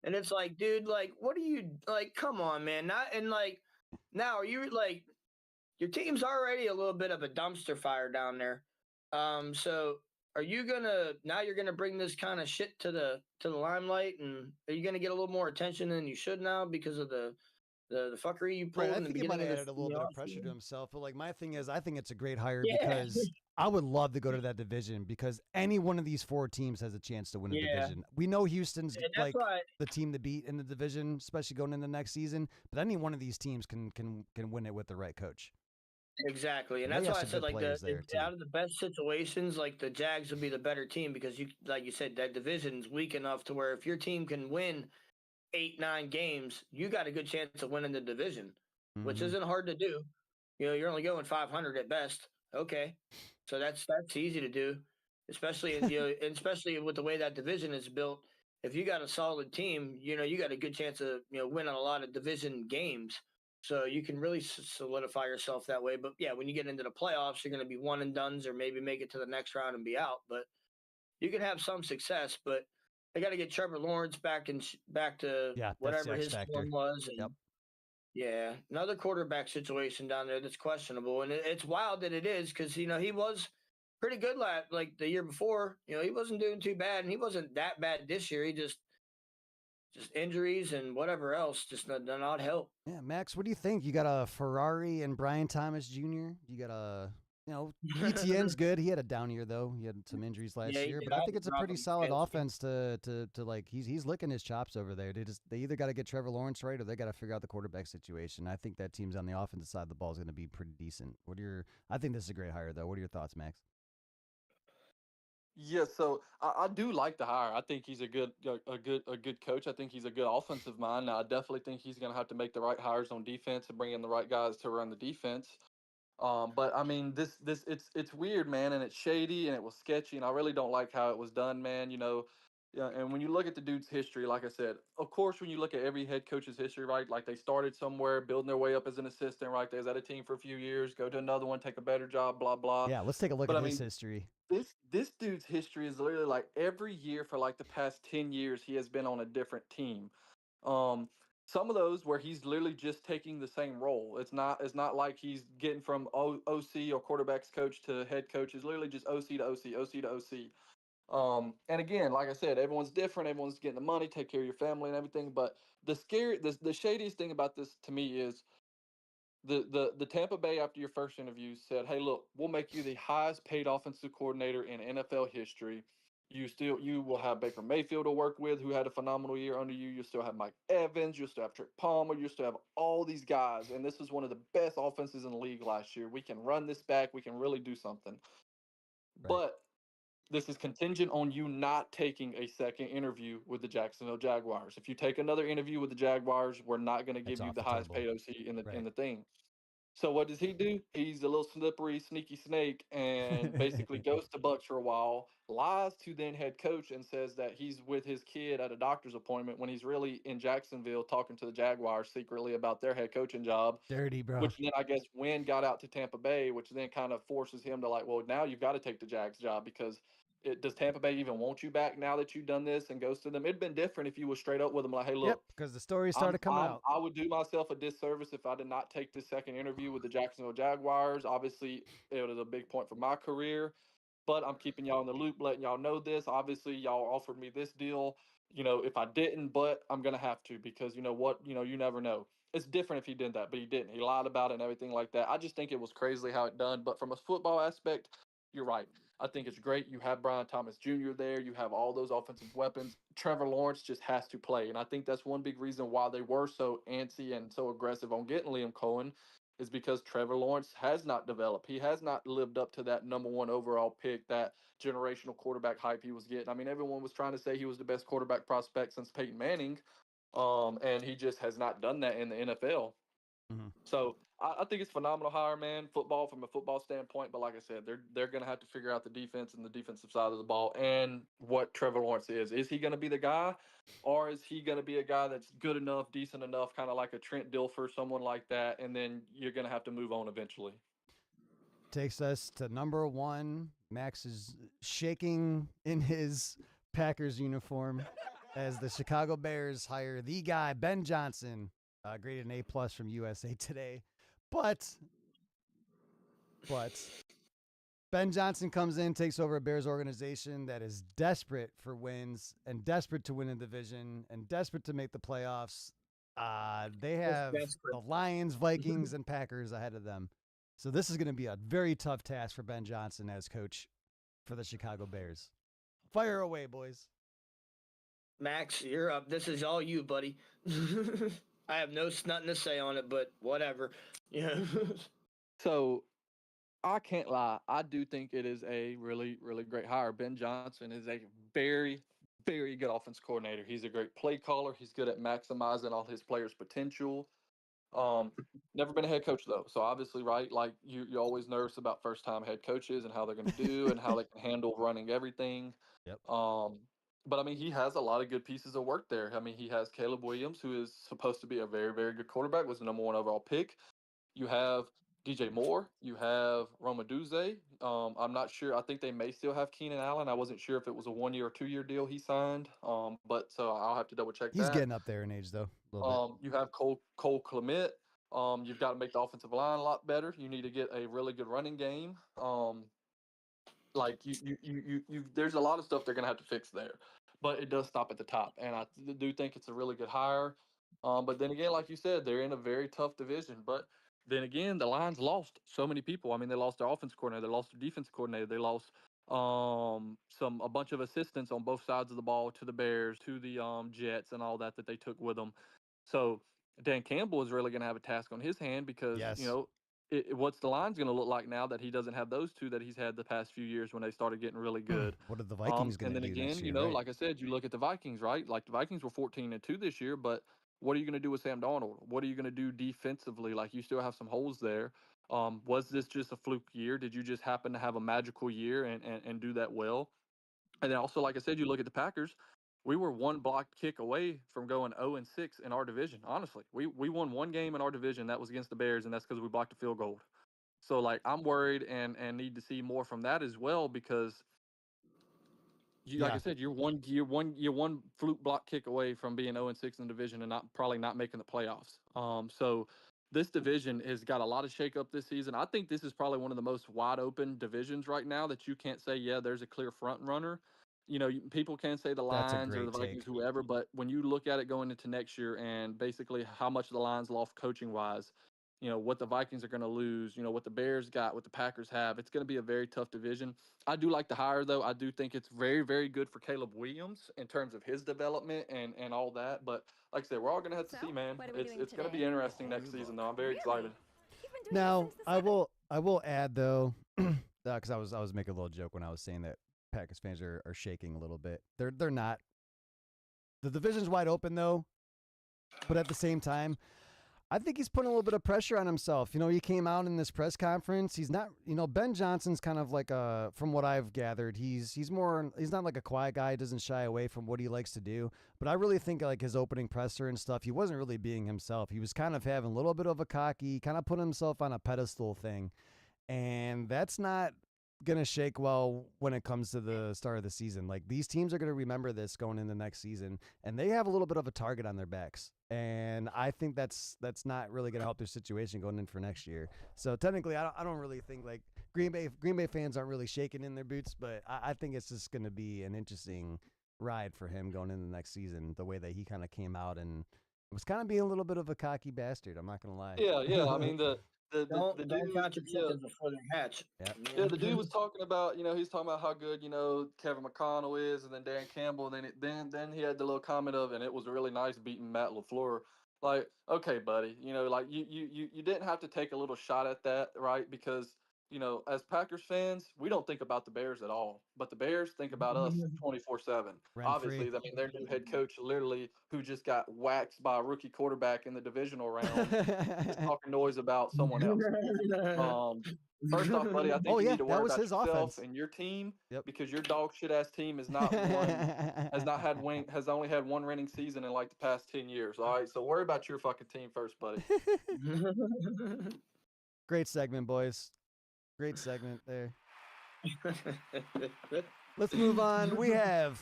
And it's like, dude, like, what are you like? Come on, man. Not and like now are you like your team's already a little bit of a dumpster fire down there. So are you you're gonna bring this kind of shit to the limelight, and are you gonna get a little more attention than you should now because of the fuckery you pulled Right, I in the think he might beginning have of added a little the bit of pressure to offseason? himself. But like my thing is, I think it's a great hire Yeah, because I would love to go to that division because any one of these 4 teams has a chance to win a yeah, division. We know Houston's and that's like why. the team to beat in the division, especially going into next season. But any one of these teams can win it with the right coach. Exactly, and And they that's have why I some said good like players there too. out of the best situations, like the Jags would be the better team because like you said, that division's weak enough to where if your team can win 8-9 games, you got a good chance of winning the division, which Mhm. isn't hard to do. You're only going 500 at best. Okay, so that's easy to do, especially and especially with the way that division is built. If you got a solid team, you got a good chance of winning a lot of division games. So you can really solidify yourself that way. But yeah, when you get into the playoffs, you're going to be one and dones, or maybe make it to the next round and be out. But you can have some success, but they got to get Trevor Lawrence back to Yeah, that's the whatever X his factor. form was, Yep. and yeah, another quarterback situation down there that's questionable, and it's wild that it is because he was pretty good like the year before. He wasn't doing too bad, and he wasn't that bad this year. He just injuries and whatever else just not help. Yeah, Max, what do you think? You got a Ferrari and Brian Thomas Jr. You got ETN's good. He had a down year though. He had some injuries last Yeah, he year, did. but I I had think to it's a drop pretty him solid fantasy. offense to like he's licking his chops over there. They either got to get Trevor Lawrence right or they got to figure out the quarterback situation. I think that team's on the offensive side of the ball is going to be pretty decent. I think this is a great hire though. What are your thoughts, Max? Yeah, so I do like the hire. I think he's a good coach. I think he's a good offensive mind. Now, I definitely think he's going to have to make the right hires on defense and bring in the right guys to run the defense. But I mean, this it's weird, man, and it's shady and it was sketchy, and I really don't like how it was done, man. Yeah. And when you look at the dude's history, like I said, of course, when you look at every head coach's history, right? Like they started somewhere, building their way up as an assistant, right? They was at a team for a few years, go to another one, take a better job, blah blah. Yeah, let's take a look But at I his mean, history. this dude's history is literally like every year for like the past 10 years he has been on a different team. Um some of those where he's literally just taking the same role. It's not like he's getting from OC or quarterbacks coach to head coach. It's literally just OC to OC, OC to OC. And again, like I said, everyone's different. Everyone's getting the money, take care of your family and everything. But the shadiest thing about this to me is the Tampa Bay after your first interview said, "Hey, look, we'll make you the highest paid offensive coordinator in NFL history. You will have Baker Mayfield to work with, who had a phenomenal year under you. You'll still have Mike Evans. You'll still have Trick Palmer. You'll still have all these guys. And this is one of the best offenses in the league last year. We can run this back. We can really do something. Right. But this is contingent on you not taking a second interview with the Jacksonville Jaguars. If you take another interview with the Jaguars, we're not going to That's give you off the the highest table. paid OC in the Right. thing." So what does he do? He's a little slippery, sneaky snake, and basically goes to Bucks for a while, lies to then head coach, and says that he's with his kid at a doctor's appointment when he's really in Jacksonville talking to the Jaguars secretly about their head coaching job. Dirty, bro. Which then I guess Wynn got out to Tampa Bay, which then kind of forces him to like, well, now you've got to take the Jags job because does Tampa Bay even want you back now that you've done this, and goes to them? It'd been different if you were straight up with them like, hey, Yep, look, because the story started coming out. I would do myself a disservice if I did not take this second interview with the Jacksonville Jaguars. Obviously, it was a big point for my career, but I'm keeping y'all in the loop, letting y'all know this. Obviously, y'all offered me this deal. If I didn't, but I'm gonna have to because you know what? You never know. It's different if he did that, but he didn't. He lied about it and everything like that. I just think it was crazy how it done. But from a football aspect, you're right. I think it's great. You have Brian Thomas Jr. there. You have all those offensive weapons. Trevor Lawrence just has to play. And I think that's one big reason why they were so antsy and so aggressive on getting Liam Cohen is because Trevor Lawrence has not developed. He has not lived up to that number one overall pick, that generational quarterback hype he was getting. I mean, everyone was trying to say he was the best quarterback prospect since Peyton Manning, and he just has not done that in the NFL. Mhm. So I think it's phenomenal hire, man. Football from a football standpoint, but like I said, they're going to have to figure out the defense and the defensive side of the ball and what Trevor Lawrence is. Is he going to be the guy, or is he going to be a guy that's good enough, decent enough, kind of like a Trent Dilfer, someone like that, and then you're going to have to move on eventually. Takes us to number 1. Max is shaking in his Packers uniform as the Chicago Bears hire the guy, Ben Johnson, graded an A+ from USA Today. But Ben Johnson comes in, takes over a Bears organization that is desperate for wins and desperate to win a division and desperate to make the playoffs. They have desperate. the Lions, Vikings, and Packers ahead of them. So this is going to be a very tough task for Ben Johnson as coach for the Chicago Bears. Fire away, boys. Max, you're up. This is all you, buddy. I have nothing to say on it, but whatever. Yeah. So I can't lie. I do think it is a really, really great hire. Ben Johnson is a very, very good offense coordinator. He's a great play caller. He's good at maximizing all his players' potential. Never been a head coach though, so obviously, right? Like you're always nervous about first-time head coaches and how they're going to do and how they can handle running everything. Yep. But I mean, he has a lot of good pieces of work there. I mean, he has Caleb Williams, who is supposed to be a very, very good quarterback, was the number 1 overall pick. You have DJ Moore. You have Roma Duze. I'm not sure. I think they may still have Keenan Allen. I wasn't sure if it was a 1-year or 2-year deal he signed. But so I'll have to double check that. He's getting up there in age, though. A little You have Cole Clement. You've got to make the offensive line a lot better. You need to get a really good running game. Like you there's a lot of stuff they're gonna have to fix there, but it does stop at the top, and I do think it's a really good hire. But then again, like you said, they're in a very tough division. But then again, the Lions lost so many people. I mean, they lost their offense coordinator, they lost their defense coordinator, they lost a bunch of assistants on both sides of the ball to the Bears, to the Jets, and all that they took with them. So Dan Campbell is really going to have a task on his hand because Yes. you know what's the Lions going to look like now that he doesn't have those two that he's had the past few years when they started getting really good. What are the Vikings going And to then do again, next year, you know, right? like I said, you look at the Vikings, right? Like the Vikings were 14-2 this year, but what are you going to do with Sam Darnold? What are you going to do defensively? Like you still have some holes there. Was this just a fluke year? Did you just happen to have a magical year and do that well? And then also, like I said, you look at the Packers. We were one blocked kick away from going 0-6 in our division. Honestly, we won one game in our division. That was against the Bears, and that's because we blocked a field goal. So, like, I'm worried and need to see more from that as well because, like I said, you're one fluke block kick away from being 0-6 in the division and probably not making the playoffs. So this division has got a lot of shakeup this season. I think this is probably one of the most wide open divisions right now that you can't say, yeah, there's a clear front runner. You know, people can say the That's a Lions or the great Vikings, take. whoever, but when you look at it going into next year and basically how much the Lions lost coaching wise, you know, what the Vikings are going to lose, you know, what the Bears got, what the Packers have, it's going to be a very tough division. I do like the hire, though. I do think it's very, very good for Caleb Williams in terms of his development and all that. But like I said, we're all going to have to see, man. It's going to be interesting next season, though. I'm very excited. Now, I will add though, because I was making a little joke when I was saying that Packers fans are shaking a little bit. They're not. The division's wide open though, but at the same time, I think he's putting a little bit of pressure on himself. You know, he came out in this press conference. He's not, you know, Ben Johnson's kind of like from what I've gathered, he's not like a quiet guy. He doesn't shy away from what he likes to do. But I really think like his opening presser and stuff, he wasn't really being himself. He was kind of having a little bit of a cocky, kind of putting himself on a pedestal thing. And that's not going to shake well when it comes to the start of the season. Like these teams are going to remember this going into next season, and they have a little bit of a target on their backs. And I think that's not really going to help their situation going in for next year. So technically, I don't really think like Green Bay fans aren't really shaking in their boots, but I think it's just going to be an interesting ride for him going into next season. The way that he kind of came out and was kind of being a little bit of a cocky bastard. I'm not going to lie. Yeah. I mean, Don't the don't dude, count your yeah, chickens before they hatch. Yep. yeah, the dude was talking about, he's talking about how good, Kevin McConnell is, and then Dan Campbell, and then he had the little comment of, and it was really nice beating Matt LaFleur. Like, okay, buddy, like you didn't have to take a little shot at that, right? Because as Packers fans, we don't think about the Bears at all, but the Bears think about us 24/7. Rent Obviously, free. I mean, their new head coach, literally, who just got waxed by a rookie quarterback in the divisional round, is talking noise about someone else. First off, buddy, I think Oh you yeah, need to that worry was about his yourself offense. and your team Yep. because your dog shit ass team has not won, has only had one winning season in like the past 10 years. All right, so worry about your fucking team first, buddy. Great segment, boys. Great segment there. Let's move on. We have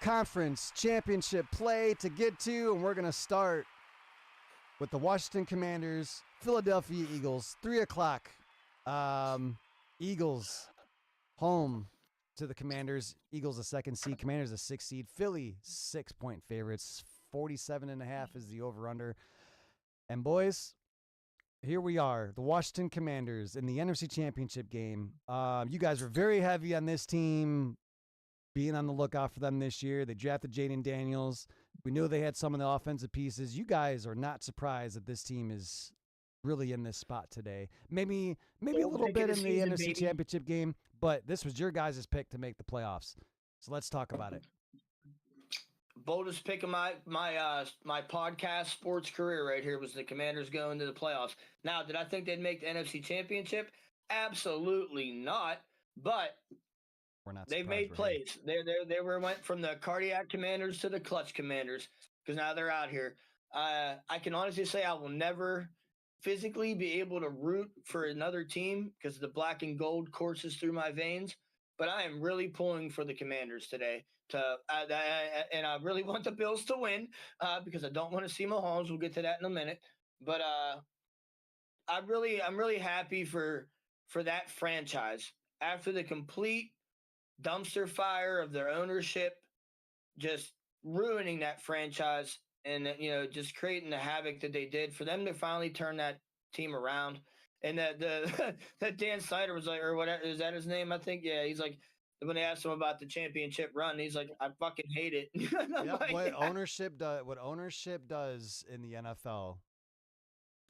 conference championship play to get to, and we're going to start with the Washington Commanders, Philadelphia Eagles, 3 o'clock. Eagles home to the Commanders. Eagles a 2nd seed, Commanders a 6th seed. Philly 6-point favorites. 47.5 is the over-under. And boys, here we are, the Washington Commanders in the NFC Championship game. You guys were very heavy on this team, being on the lookout for them this year. They drafted Jaden Daniels. We knew they had some of the offensive pieces. You guys are not surprised that this team is really in this spot today. Maybe a little bit in the NFC Championship game, but this was your guys' pick to make the playoffs. So let's talk about it. Boldest pick of my podcast sports career right here was the Commanders going to the playoffs. Now, did I think they'd make the NFC Championship? Absolutely not. But We're not. They've made plays. They went from the cardiac Commanders to the clutch Commanders because now they're out here. I can honestly say I will never physically be able to root for another team because the black and gold courses through my veins. But I am really pulling for the Commanders today. And I really want the Bills to win because I don't want to see Mahomes. We'll get to that in a minute. But I'm really happy for that franchise after the complete dumpster fire of their ownership, just ruining that franchise and just creating the havoc that they did. For them to finally turn that team around, and that Dan Snyder was like, or whatever, is that his name? I think, yeah. He's like, when they asked him about the championship run, he's like, I fucking hate it. Yep, Like, what ownership does in the NFL,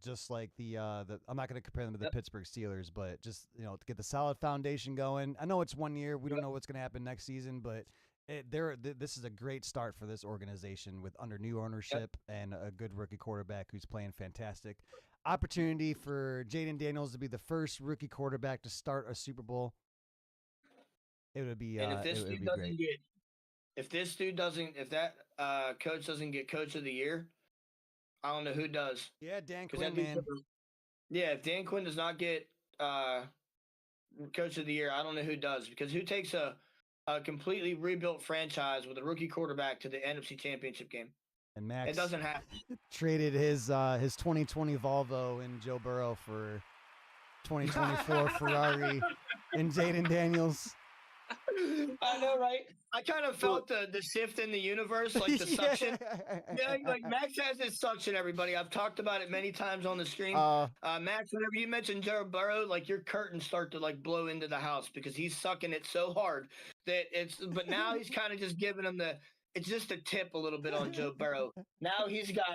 just like the I'm not going to compare them to the Pittsburgh Steelers, but just to get the solid foundation going. I know it's 1 year. We don't know what's going to happen next season, but this is a great start for this organization with under new ownership and a good rookie quarterback who's playing fantastic. Opportunity for Jaden Daniels to be the first rookie quarterback to start a Super Bowl. It would be and if this dude doesn't great. if that coach doesn't get Coach of the Year, I don't know who does. Yeah, Dan Quinn, man. Yeah, if Dan Quinn does not get Coach of the Year, I don't know who does, because who takes a completely rebuilt franchise with a rookie quarterback to the NFC Championship game? And Max, it doesn't happen. Traded his 2020 Volvo and Joe Burrow for 2024 Ferrari and Jaden Daniels. I know, right? I kind of felt the shift in the universe, like the suction. Yeah, like Max has this suction, everybody. I've talked about it many times on the stream. Max, whenever you mention Joe Burrow, like your curtains start to like blow into the house because he's sucking it so hard that but now he's kind of just giving him it's just a tip a little bit on Joe Burrow. Now he's got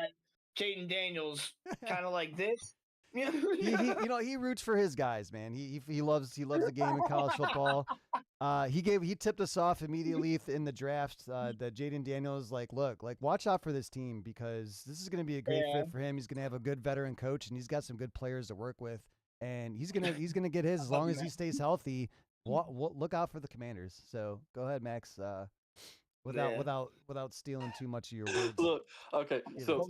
Jaden Daniels kind of like this. he roots for his guys, man. He loves the game in college football. He tipped us off immediately in the draft that Jaden Daniels look, watch out for this team because this is going to be a great fit for him. He's going to have a good veteran coach and he's got some good players to work with, and he's gonna get his as long as he stays healthy. Look out for the Commanders. So go ahead, Max. Without stealing too much of your words. Look, okay, so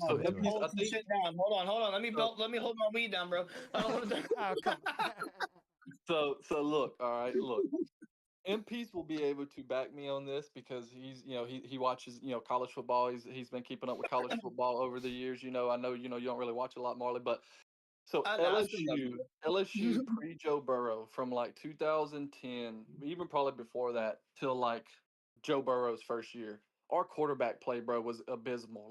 sit down. Hold on. Let me hold my weed down, bro. I don't want to. So look, all right, look. MPs will be able to back me on this because he's, he watches, college football. He's been keeping up with college football over the years. I know, you don't really watch a lot, Marley, but so LSU pre Joe Burrow from 2010, even probably before that, till Joe Burrow's first year, our quarterback play, bro, was abysmal.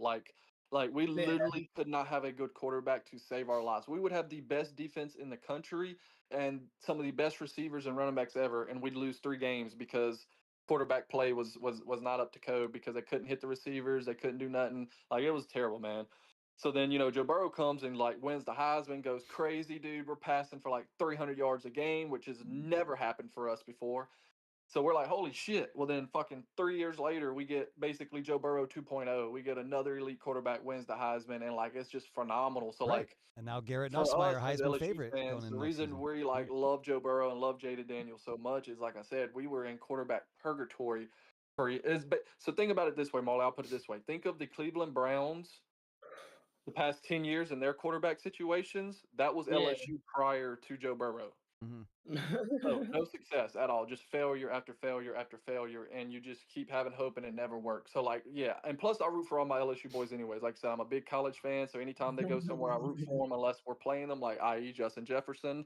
Like we Man, literally could not have a good quarterback to save our lives. We would have the best defense in the country and some of the best receivers and running backs ever, and we'd lose 3 games because quarterback play was not up to code because they couldn't hit the receivers, they couldn't do nothing. Like it was terrible, man. So then, Joe Burrow comes and like wins the Heisman, goes crazy, dude. We're passing for like 300 yards a game, which has never happened for us before. So we're like, holy shit. Well, then fucking 3 years later, we get basically Joe Burrow 2.0. We get another elite quarterback wins the Heisman, and like it's just phenomenal. So Right. like And now Garrett for us Nussmeyer, as Heisman LSU favorite going fans, in the next reason season. we like love Joe Burrow and love Jaden Daniels so much is like I said, we were in quarterback purgatory so think about it this way, Marley. I'll put it this way. Think of the Cleveland Browns the past 10 years and their quarterback situations. That was yeah. LSU prior to Joe Burrow. Hmm. So no success at all, just failure after failure after failure, and you just keep having hope and it never works. So like, yeah, and plus I root for all my LSU boys anyways. Like I said, I'm a big college fan, so anytime they go somewhere, I root for them unless we're playing them, like i.e. Justin Jefferson.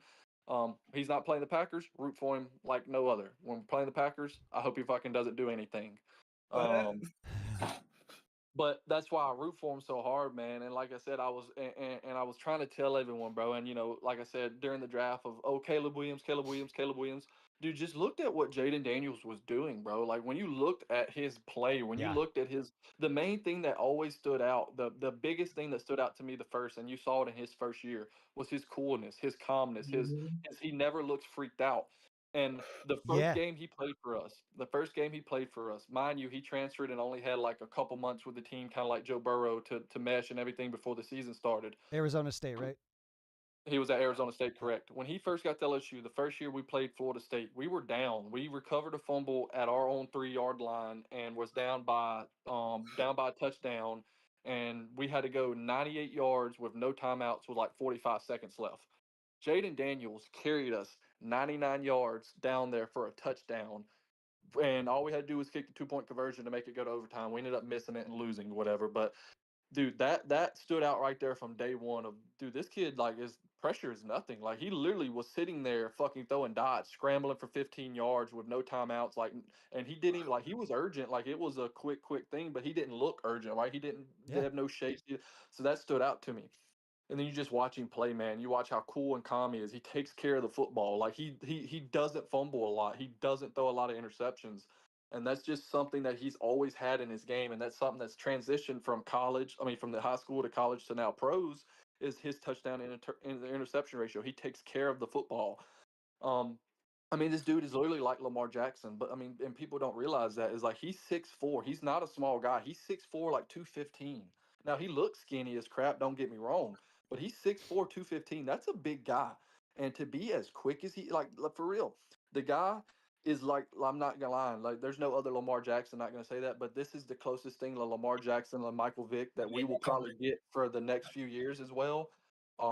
He's not playing the Packers, root for him like no other. When we're playing the Packers, I hope he fucking doesn't do anything. Um, but that's why I root for him so hard, man. And like I said, I was trying to tell everyone, bro. And like I said during the draft of Caleb Williams, Caleb Williams, Caleb Williams, dude, just looked at what Jaden Daniels was doing, bro. Like when you looked at his play, when you Yeah. looked at the main thing that always stood out, the biggest thing that stood out to me the first, and you saw it in his first year, was his coolness, his calmness, his he never looks freaked out. And the first Yeah. game he played for us, mind you, he transferred and only had like a couple months with the team, kind of like Joe Burrow to mesh and everything before the season started. Arizona State, right? He was at Arizona State, correct. When he first got to LSU, the first year we played Florida State, we were down. We recovered a fumble at our own 3 yard line and was down by a touchdown, and we had to go 98 yards with no timeouts with like 45 seconds left. Jaden Daniels carried us 99 yards down there for a touchdown, and all we had to do was kick the 2 point conversion to make it go to overtime. We ended up missing it and losing, whatever. But dude, that stood out right there from day one. Of dude, this kid like his pressure is nothing. Like he literally was sitting there fucking throwing dots, scrambling for 15 yards with no timeouts. Like, and he didn't even like he was urgent. Like it was a quick thing, but he didn't look urgent. Right? He didn't Yeah. have no shakes. So that stood out to me. And then you just watch him play, man. You watch how cool and calm he is. He takes care of the football. Like he doesn't fumble a lot. He doesn't throw a lot of interceptions. And that's just something that he's always had in his game. And that's something that's transitioned from from the high school to college to now pros, is his touchdown in the interception ratio. He takes care of the football. Um, this dude is literally like Lamar Jackson, but and people don't realize that is like he's 6'4". He's not a small guy. He's 6'4", like 215. Now he looks skinny as crap. Don't get me wrong, but he's 6'4", 215. That's a big guy, and to be as quick as he like for real, the guy is like, I'm not gonna lie, like there's no other Lamar Jackson. Not gonna say that, but this is the closest thing to Lamar Jackson and Michael Vick that we will probably get for the next few years as well.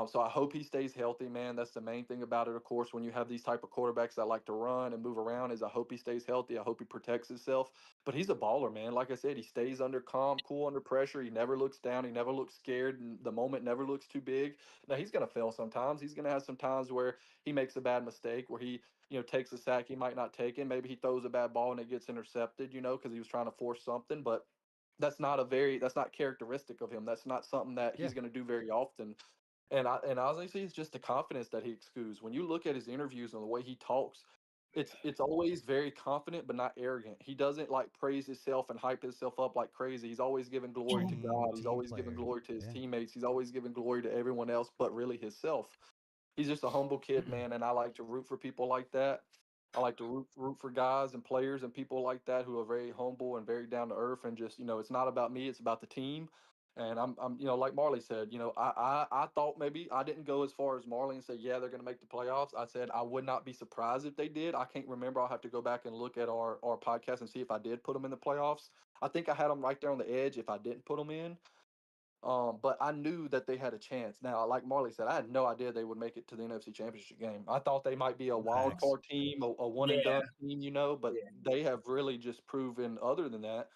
So I hope he stays healthy, man. That's the main thing about it. Of course, when you have these type of quarterbacks that like to run and move around, is I hope he stays healthy. I hope he protects himself. But he's a baller, man. Like I said, he stays cool under pressure. He never looks down. He never looks scared. And the moment never looks too big. Now he's gonna fail sometimes. He's gonna have some times where he makes a bad mistake, where he takes a sack he might not take it. Maybe he throws a bad ball and it gets intercepted, because he was trying to force something. But that's not characteristic of him. That's not something that Yeah. he's going to do very often. And honestly, it's just the confidence that he exudes. When you look at his interviews and the way he talks, it's always very confident but not arrogant. He doesn't like praise himself and hype himself up like crazy. He's always giving glory to God. He's Team always giving player. glory to his Yeah. teammates. He's always giving glory to everyone else but really himself. He's just a humble kid, man, and I like to root for people like that. I like to root for guys and players and people like that who are very humble and very down to earth, and just it's not about me, it's about the team. And I'm like Marley said, I thought maybe I didn't go as far as Marley and say, yeah, they're going to make the playoffs. I said I would not be surprised if they did. I can't remember. I'll have to go back and look at our podcast and see if I did put them in the playoffs. I think I had them right there on the edge if I didn't put them in. But I knew that they had a chance. Now, like Marley said, I had no idea they would make it to the NFC Championship game. I thought they might be a wild Facts. card team, a one and Yeah. done team, but Yeah. they have really just proven other than that.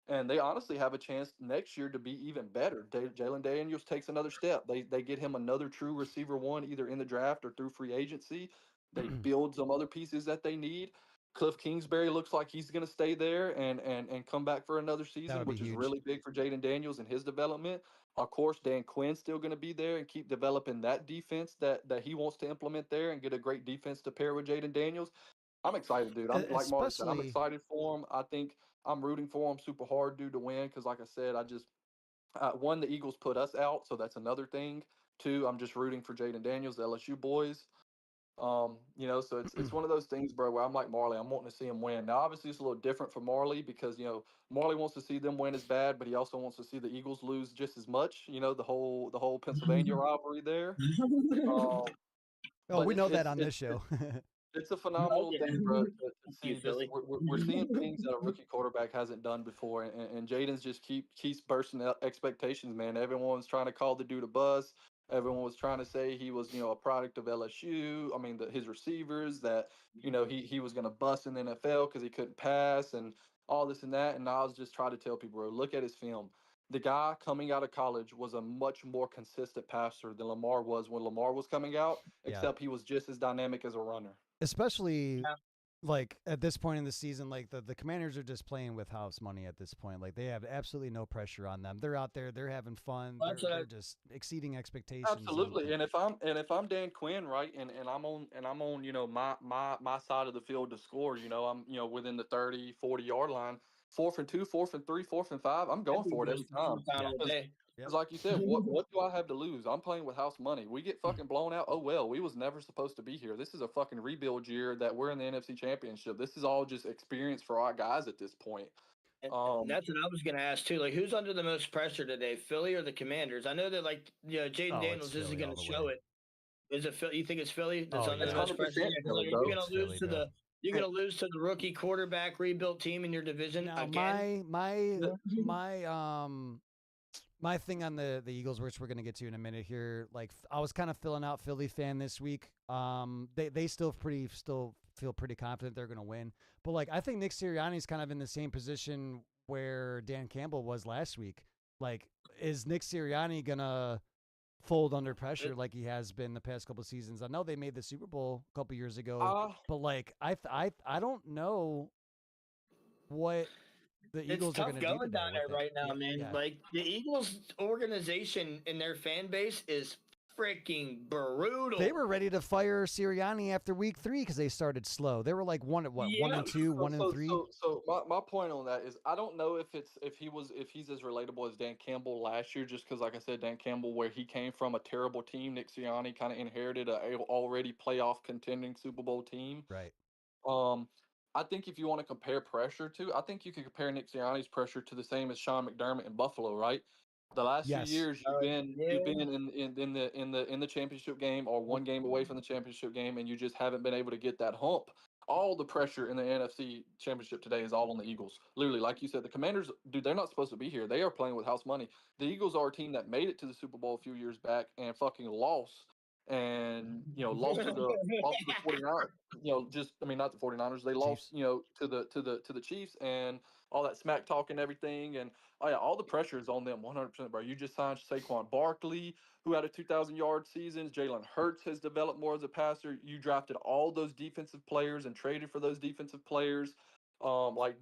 And they honestly have a chance next year to be even better. Jalen Daniels takes another step. They get him another true receiver one, either in the draft or through free agency. They build some other pieces that they need. Cliff Kingsbury looks like he's going to stay there and come back for another season, would be which is huge. really big for Jaden Daniels and his development. Of course, Dan Quinn's still going to be there and keep developing that defense that he wants to implement there and get a great defense to pair with Jaden Daniels. I'm excited, dude. I'm like Marty said, I'm Especially excited for him. I think I'm rooting for him super hard, dude, to win because, like I said, one, the Eagles put us out, so that's another thing. Two, I'm just rooting for Jaden Daniels, the LSU boys. So it's one of those things, bro, where I'm like Marley, I'm wanting to see him win. Now, obviously, it's a little different for Marley because Marley wants to see them win as bad, but he also wants to see the Eagles lose just as much. The whole Pennsylvania rivalry there. oh, but we it's know it's that on it's this show. it's a phenomenal yeah. thing, bro, to You, see this. Philly. We're seeing things that a rookie quarterback hasn't done before, and Jaden's just keeps bursting out expectations, man. Everyone's trying to call the dude a bust. Everyone was trying to say he was, a product of LSU. I mean, his receivers that, he was going to bust in the NFL because he couldn't pass and all this and that. And I was just trying to tell people, bro, look at his film. The guy coming out of college was a much more consistent passer than Lamar was when Lamar was coming out, Yeah. except he was just as dynamic as a runner. Especially Yeah. like at this point in the season, like the Commanders are just playing with house money at this point. Like they have absolutely no pressure on them. They're out there, they're having fun. They're just exceeding expectations. Absolutely. And if I'm Dan Quinn, right, and I'm on my side of the field to score, I'm within the 30, 40-yard line, 4th and 2, 4th and 3, 4th and 5, I'm going for it every time. Because like you said, what do I have to lose? I'm playing with house money. We get fucking blown out. Oh well, we was never supposed to be here. This is a fucking rebuild year that we're in the NFC Championship. This is all just experience for our guys at this point. And that's what I was going to ask too. Like, who's under the most pressure today, Philly or the Commanders? I know that Jaden Daniels isn't going to show it. Is it Philly? You think it's Philly that's under the most pressure? You're going to lose to the you're going to lose to the rookie quarterback rebuilt team in your division now, again. My thing on the Eagles, which we're going to get to in a minute here, like I was kind of filling out Philly fan this week. They still feel pretty confident they're going to win. But like I think Nick Sirianni's kind of in the same position where Dan Campbell was last week. Like, is Nick Sirianni going to fold under pressure like he has been the past couple of seasons? I know they made the Super Bowl a couple years ago, but like I don't know what the Eagles are going to do. It's tough going down there right now, man. Yeah. Like the Eagles organization and their fan base is freaking brutal. They were ready to fire Sirianni after week 3 because they started slow. They were like 1 and 2, 1 and 3. So my point on that is I don't know if he's as relatable as Dan Campbell last year, just because like I said, Dan Campbell, where he came from a terrible team, Nick Sirianni kind of inherited a already playoff contending Super Bowl team. Right. I think if you want to compare pressure to, I think you can compare Nick Sirianni's pressure to the same as Sean McDermott in Buffalo, right? The last few years you've been in the championship game or one game away from the championship game, and you just haven't been able to get that hump. All the pressure in the NFC Championship today is all on the Eagles. Literally, like you said, the Commanders, dude, they're not supposed to be here. They are playing with house money. The Eagles are a team that made it to the Super Bowl a few years back and fucking lost. And lost to the 49ers. Not the 49ers. They lost, to the Chiefs and all that smack talk and everything. And all the pressure is on them 100%, bro. You just signed Saquon Barkley, who had a 2,000-yard season. Jalen Hurts has developed more as a passer. You drafted all those defensive players and traded for those defensive players.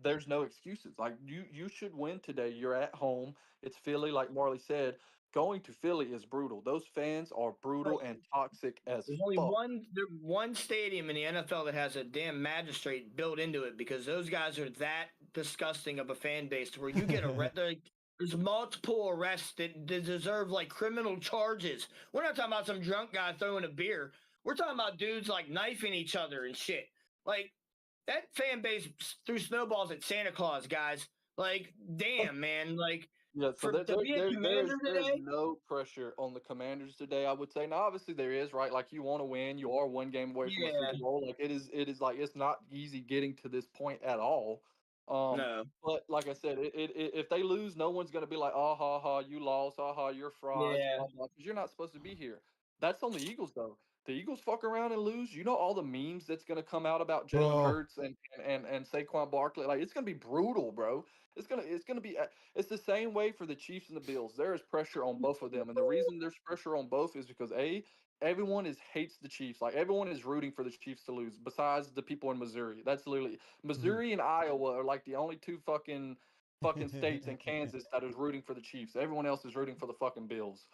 There's no excuses. Like you should win today. You're at home. It's Philly, like Marley said. Going to Philly is brutal. Those fans are brutal and toxic as There's fuck. only one stadium in the NFL that has a damn magistrate built into it because those guys are that disgusting of a fan base where you get there's multiple arrests that deserve like criminal charges. We're not talking about some drunk guy throwing a beer. We're talking about dudes like knifing each other and shit. Like that fan base threw snowballs at Santa Claus, guys. Like, damn, man. Like, yeah, so there's no pressure on the Commanders today, I would say. Now, obviously there is, right? Like you want to win. You are one game away from a Super Bowl. Like it is like it's not easy getting to this point at all. No. But like I said, if they lose, no one's gonna be like, oh ha ha, you lost, oh ha, you're frauds, because you're not supposed to be here. That's on the Eagles though. The Eagles fuck around and lose. You know all the memes that's gonna come out about Jalen Hurts and Saquon Barkley. Like it's gonna be brutal, bro. It's gonna be. it's the same way for the Chiefs and the Bills. There is pressure on both of them, and the reason there's pressure on both is because everyone hates the Chiefs. Like everyone is rooting for the Chiefs to lose, besides the people in Missouri. That's literally Missouri and Iowa are like the only two fucking states, and Kansas that is rooting for the Chiefs. Everyone else is rooting for the fucking Bills.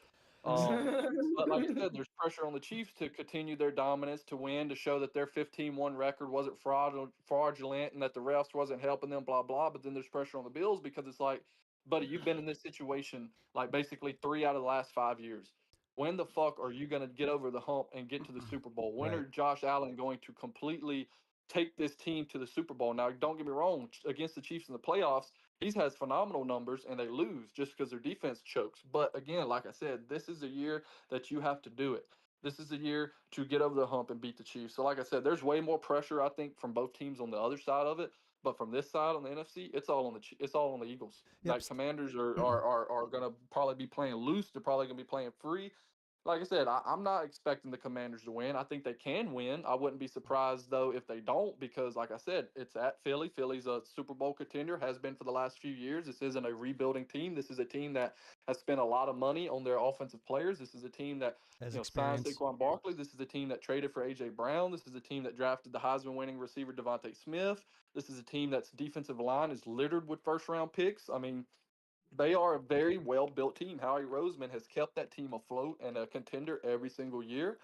But like I said, there's pressure on the Chiefs to continue their dominance, to win, to show that their 15-1 record wasn't fraudulent and that the refs wasn't helping them, blah, blah. But then there's pressure on the Bills because it's like, buddy, you've been in this situation like basically 3 out of the last 5 years. When the fuck are you going to get over the hump and get to the Super Bowl? When Right. are Josh Allen going to completely take this team to the Super Bowl? Now, don't get me wrong, against the Chiefs in the playoffs, he's has phenomenal numbers and they lose just because their defense chokes. But again, like I said, this is a year that you have to do it. This is a year to get over the hump and beat the Chiefs. So like I said, there's way more pressure, I think, from both teams on the other side of it. But from this side on the NFC, it's all on the Eagles. Yep. Like Commanders are gonna probably be playing loose. They're probably gonna be playing free. Like I said, I'm not expecting the Commanders to win. I think they can win. I wouldn't be surprised, though, if they don't, because, like I said, it's at Philly. Philly's a Super Bowl contender, has been for the last few years. This isn't a rebuilding team. This is a team that has spent a lot of money on their offensive players. This is a team that signed Saquon Barkley. This is a team that traded for A.J. Brown. This is a team that drafted the Heisman-winning receiver Devontae Smith. This is a team that's defensive line is littered with first-round picks. I mean, they are a very well-built team. Howie Roseman has kept that team afloat and a contender every single year.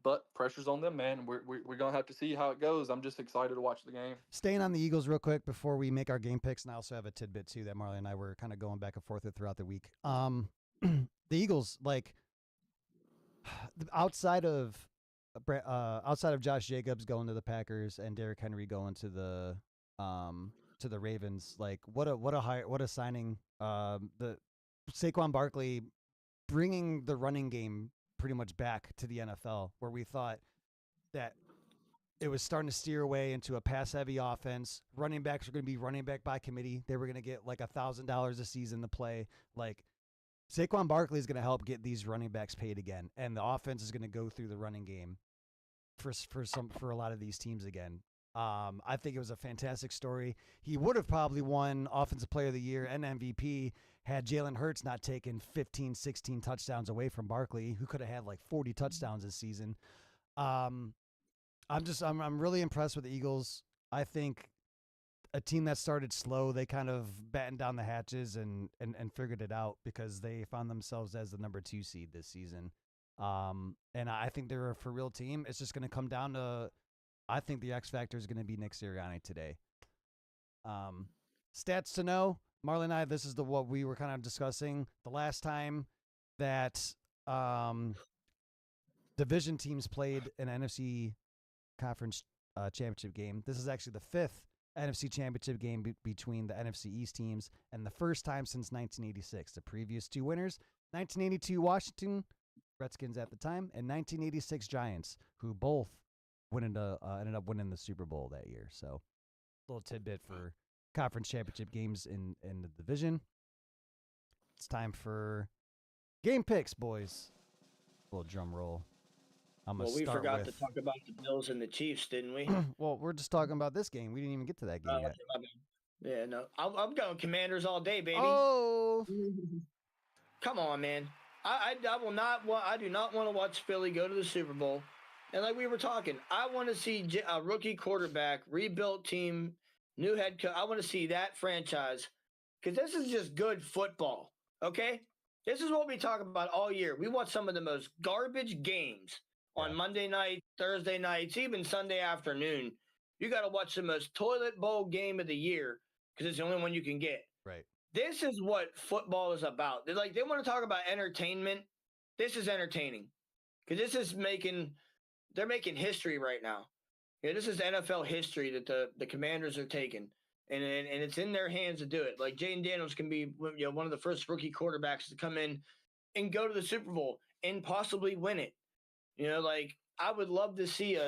But pressure's on them, man. We're gonna have to see how it goes. I'm just excited to watch the game. Staying on the Eagles real quick before we make our game picks, and I also have a tidbit too that Marley and I were kind of going back and forth with throughout the week. The Eagles, like outside of Josh Jacobs going to the Packers and Derrick Henry going to the Ravens, like what a signing. The Saquon Barkley bringing the running game pretty much back to the NFL, where we thought that it was starting to steer away into a pass-heavy offense. Running backs are going to be running back by committee. They were going to get like $1,000 a season to play. Like Saquon Barkley is going to help get these running backs paid again, and the offense is going to go through the running game for a lot of these teams again. I think it was a fantastic story. He would have probably won Offensive Player of the Year and MVP had Jalen Hurts not taken 15, 16 touchdowns away from Barkley, who could have had like 40 touchdowns this season. I'm really impressed with the Eagles. I think a team that started slow, they kind of battened down the hatches and figured it out because they found themselves as the number 2 seed this season. And I think they're a for real team. It's just going to come down to, I think the X factor is going to be Nick Sirianni today. Stats to know. Marlon and I, this is what we were kind of discussing. The last time that division teams played an NFC conference championship game, this is actually the 5th NFC championship game between the NFC East teams, and the first time since 1986. The previous 2 winners, 1982 Washington Redskins at the time, and 1986 Giants, who both ended up winning the Super Bowl that year. So, a little tidbit for conference championship games in the division. It's time for game picks, boys. A little drum roll. Well, we forgot to talk about the Bills and the Chiefs, didn't we? Well, we're just talking about this game. We didn't even get to that game yet. Yeah, no. I'm going Commanders all day, baby. Oh, come on, man. I do not want to watch Philly go to the Super Bowl. And like we were talking, I want to see a rookie quarterback, rebuilt team, new head coach. I want to see that franchise because this is just good football, okay? This is what we talk about all year. We watch some of the most garbage games on Monday night, Thursday nights, even Sunday afternoon. You got to watch the most toilet bowl game of the year because it's the only one you can get. Right. This is what football is about. They want to talk about entertainment. This is entertaining because this is they're making history right now. Yeah, this is NFL history that the Commanders are taking, and it's in their hands to do it. Like Jayden Daniels can be one of the first rookie quarterbacks to come in and go to the Super Bowl and possibly win it. Like I would love to see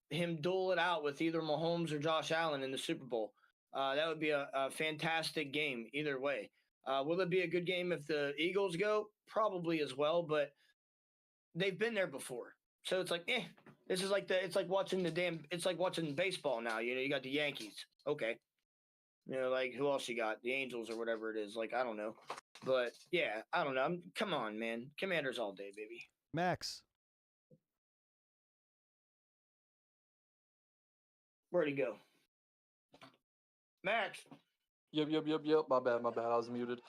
him duel it out with either Mahomes or Josh Allen in the Super Bowl. That would be a fantastic game either way. Will it be a good game if the Eagles go? Probably as well, but they've been there before. So it's like, this is like it's like watching baseball now. You got the Yankees. Okay. You know, like who else you got? The Angels or whatever it is. Like I don't know, but yeah, I don't know. Come on, man. Commanders all day, baby. Max. Where'd he go? Max. Yep. My bad. I was muted.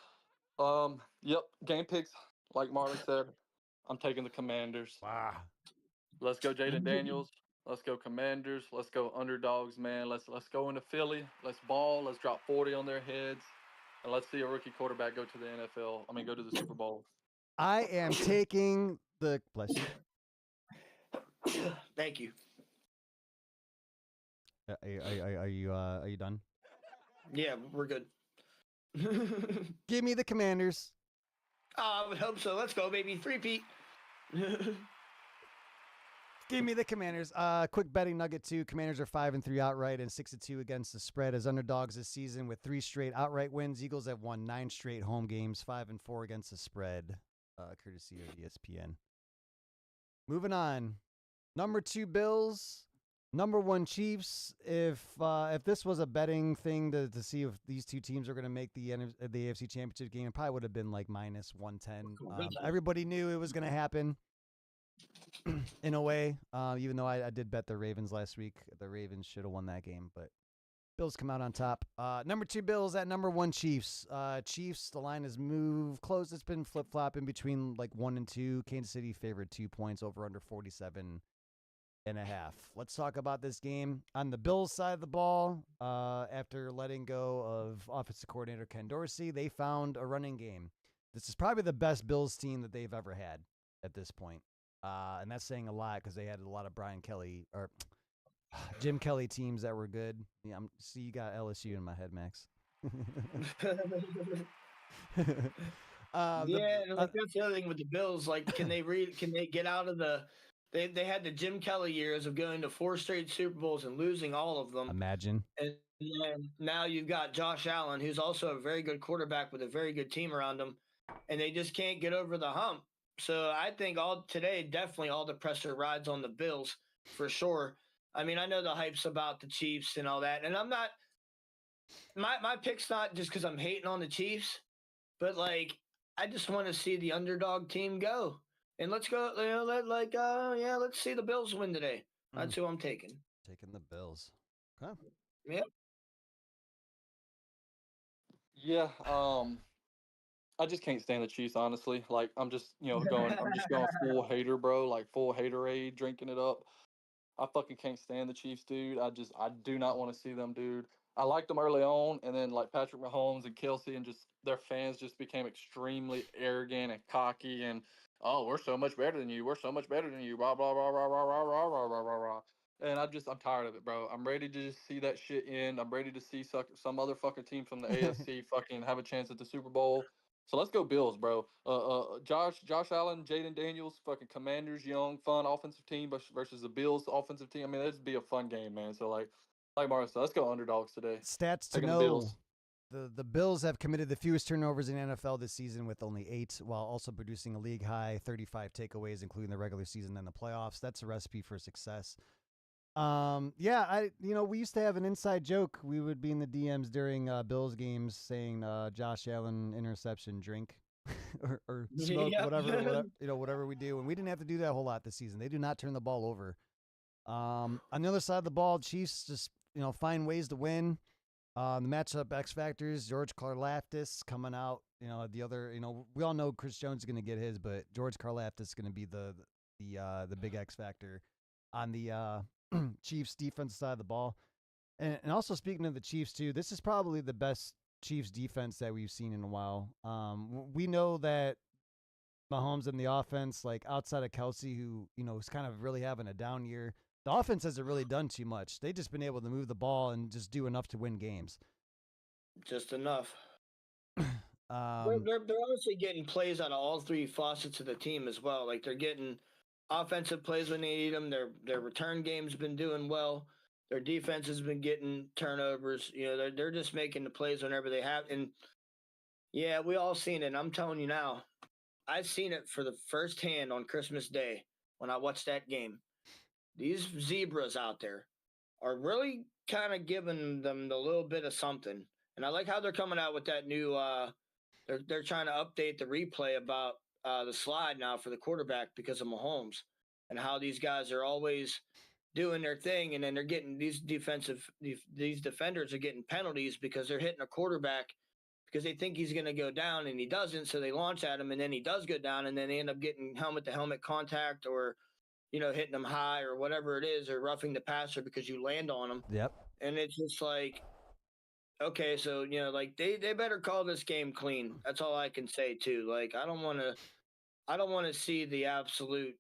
Yep. Game picks, like Marlon said. I'm taking the Commanders. Wow. Let's go, Jaden Daniels. Let's go, Commanders. Let's go, underdogs, man. Let's go into Philly. Let's ball. Let's drop 40 on their heads, and let's see a rookie quarterback go to the NFL. I mean, go to the Super Bowl. I am taking the bless you. Thank you. Are you done? Yeah, we're good. Give me the Commanders. I would hope so. Let's go, baby. 3-peat. Give me the Commanders. Quick betting nugget too. Commanders are 5-3 outright and 6-2 against the spread as underdogs this season with 3 straight outright wins. Eagles have won 9 straight home games, 5-4 against the spread, courtesy of ESPN. Moving on, number 2 Bills, number 1 Chiefs. If this was a betting thing to see if these two teams are going to make the AFC Championship game, it probably would have been like minus 110. Everybody knew it was going to happen. In a way, even though I did bet the Ravens last week. The Ravens should have won that game, but Bills come out on top. Number 2 Bills at number 1 Chiefs. Chiefs, the line has moved close. It's been flip-flopping between like 1 and 2. Kansas City favored 2 points over under 47.5. Let's talk about this game. On the Bills side of the ball, after letting go of offensive coordinator Ken Dorsey, they found a running game. This is probably the best Bills team that they've ever had at this point. And that's saying a lot because they had a lot of Brian Kelly or Jim Kelly teams that were good. Yeah, see, you got LSU in my head, Max. That's the other thing with the Bills. Like, can they get out of the? They had the Jim Kelly years of going to 4 straight Super Bowls and losing all of them. Imagine. And then now you've got Josh Allen, who's also a very good quarterback with a very good team around him, and they just can't get over the hump. So I think definitely all the pressure rides on the Bills for sure. I mean, I know the hype's about the Chiefs and all that, and I'm not. My pick's not just because I'm hating on the Chiefs, but like I just want to see the underdog team go, and let's go. Let's see the Bills win today. That's who I'm taking. Taking the Bills. Okay. Yep. Yeah. I just can't stand the Chiefs, honestly. Like, I'm just going full hater, bro. Like, full haterade, drinking it up. I fucking can't stand the Chiefs, dude. I do not want to see them, dude. I liked them early on, and then, like, Patrick Mahomes and Kelsey and just their fans just became extremely arrogant and cocky and, oh, we're so much better than you. We're so much better than you. Blah, blah, blah, blah, blah, blah, blah, blah, blah, blah, blah. And I'm tired of it, bro. I'm ready to just see that shit end. I'm ready to see some other fucking team from the AFC fucking have a chance at the Super Bowl. So let's go Bills, bro. Josh Allen, Jaden Daniels, fucking Commanders, young, fun offensive team versus the Bills offensive team. I mean, that'd be a fun game, man. So like Martin said, let's go underdogs today. Stats to Taking know. the Bills. The Bills have committed the fewest turnovers in NFL this season with only 8, while also producing a league high 35 takeaways, including the regular season and the playoffs. That's a recipe for success. We used to have an inside joke. We would be in the DMs during Bills games saying Josh Allen interception drink or smoke, whatever we do. And we didn't have to do that a whole lot this season. They do not turn the ball over. On the other side of the ball, Chiefs just, find ways to win. The matchup X factors, George Karlaftis coming out, the other, we all know Chris Jones is going to get his, but George Karlaftis is going to be the big X factor on the Chiefs defense side of the ball. And also speaking of the Chiefs too, this is probably the best Chiefs defense that we've seen in a while. We know that Mahomes and the offense, like outside of Kelsey, who, is kind of really having a down year, the offense hasn't really done too much. They've just been able to move the ball and just do enough to win games. Just enough. They're honestly getting plays out of all 3 faucets of the team as well. Like they're getting offensive plays when they need them. Their return game's been doing well. Their defense has been getting turnovers. They're just making the plays whenever they have. And yeah, we all seen it. I'm telling you now, I've seen it for the first hand on Christmas Day when I watched that game. These zebras out there are really kind of giving them the little bit of something. And I like how they're coming out with that new. They're trying to update the replay about the slide now for the quarterback because of Mahomes, and how these guys are always doing their thing, and then they're getting these defenders are getting penalties because they're hitting a quarterback because they think he's going to go down and he doesn't, so they launch at him and then he does go down, and then they end up getting helmet to helmet contact, or hitting them high or whatever it is, or roughing the passer because you land on them. Yep. And it's just like, okay, so like they better call this game clean. That's all I can say too. Like I don't want to see the absolute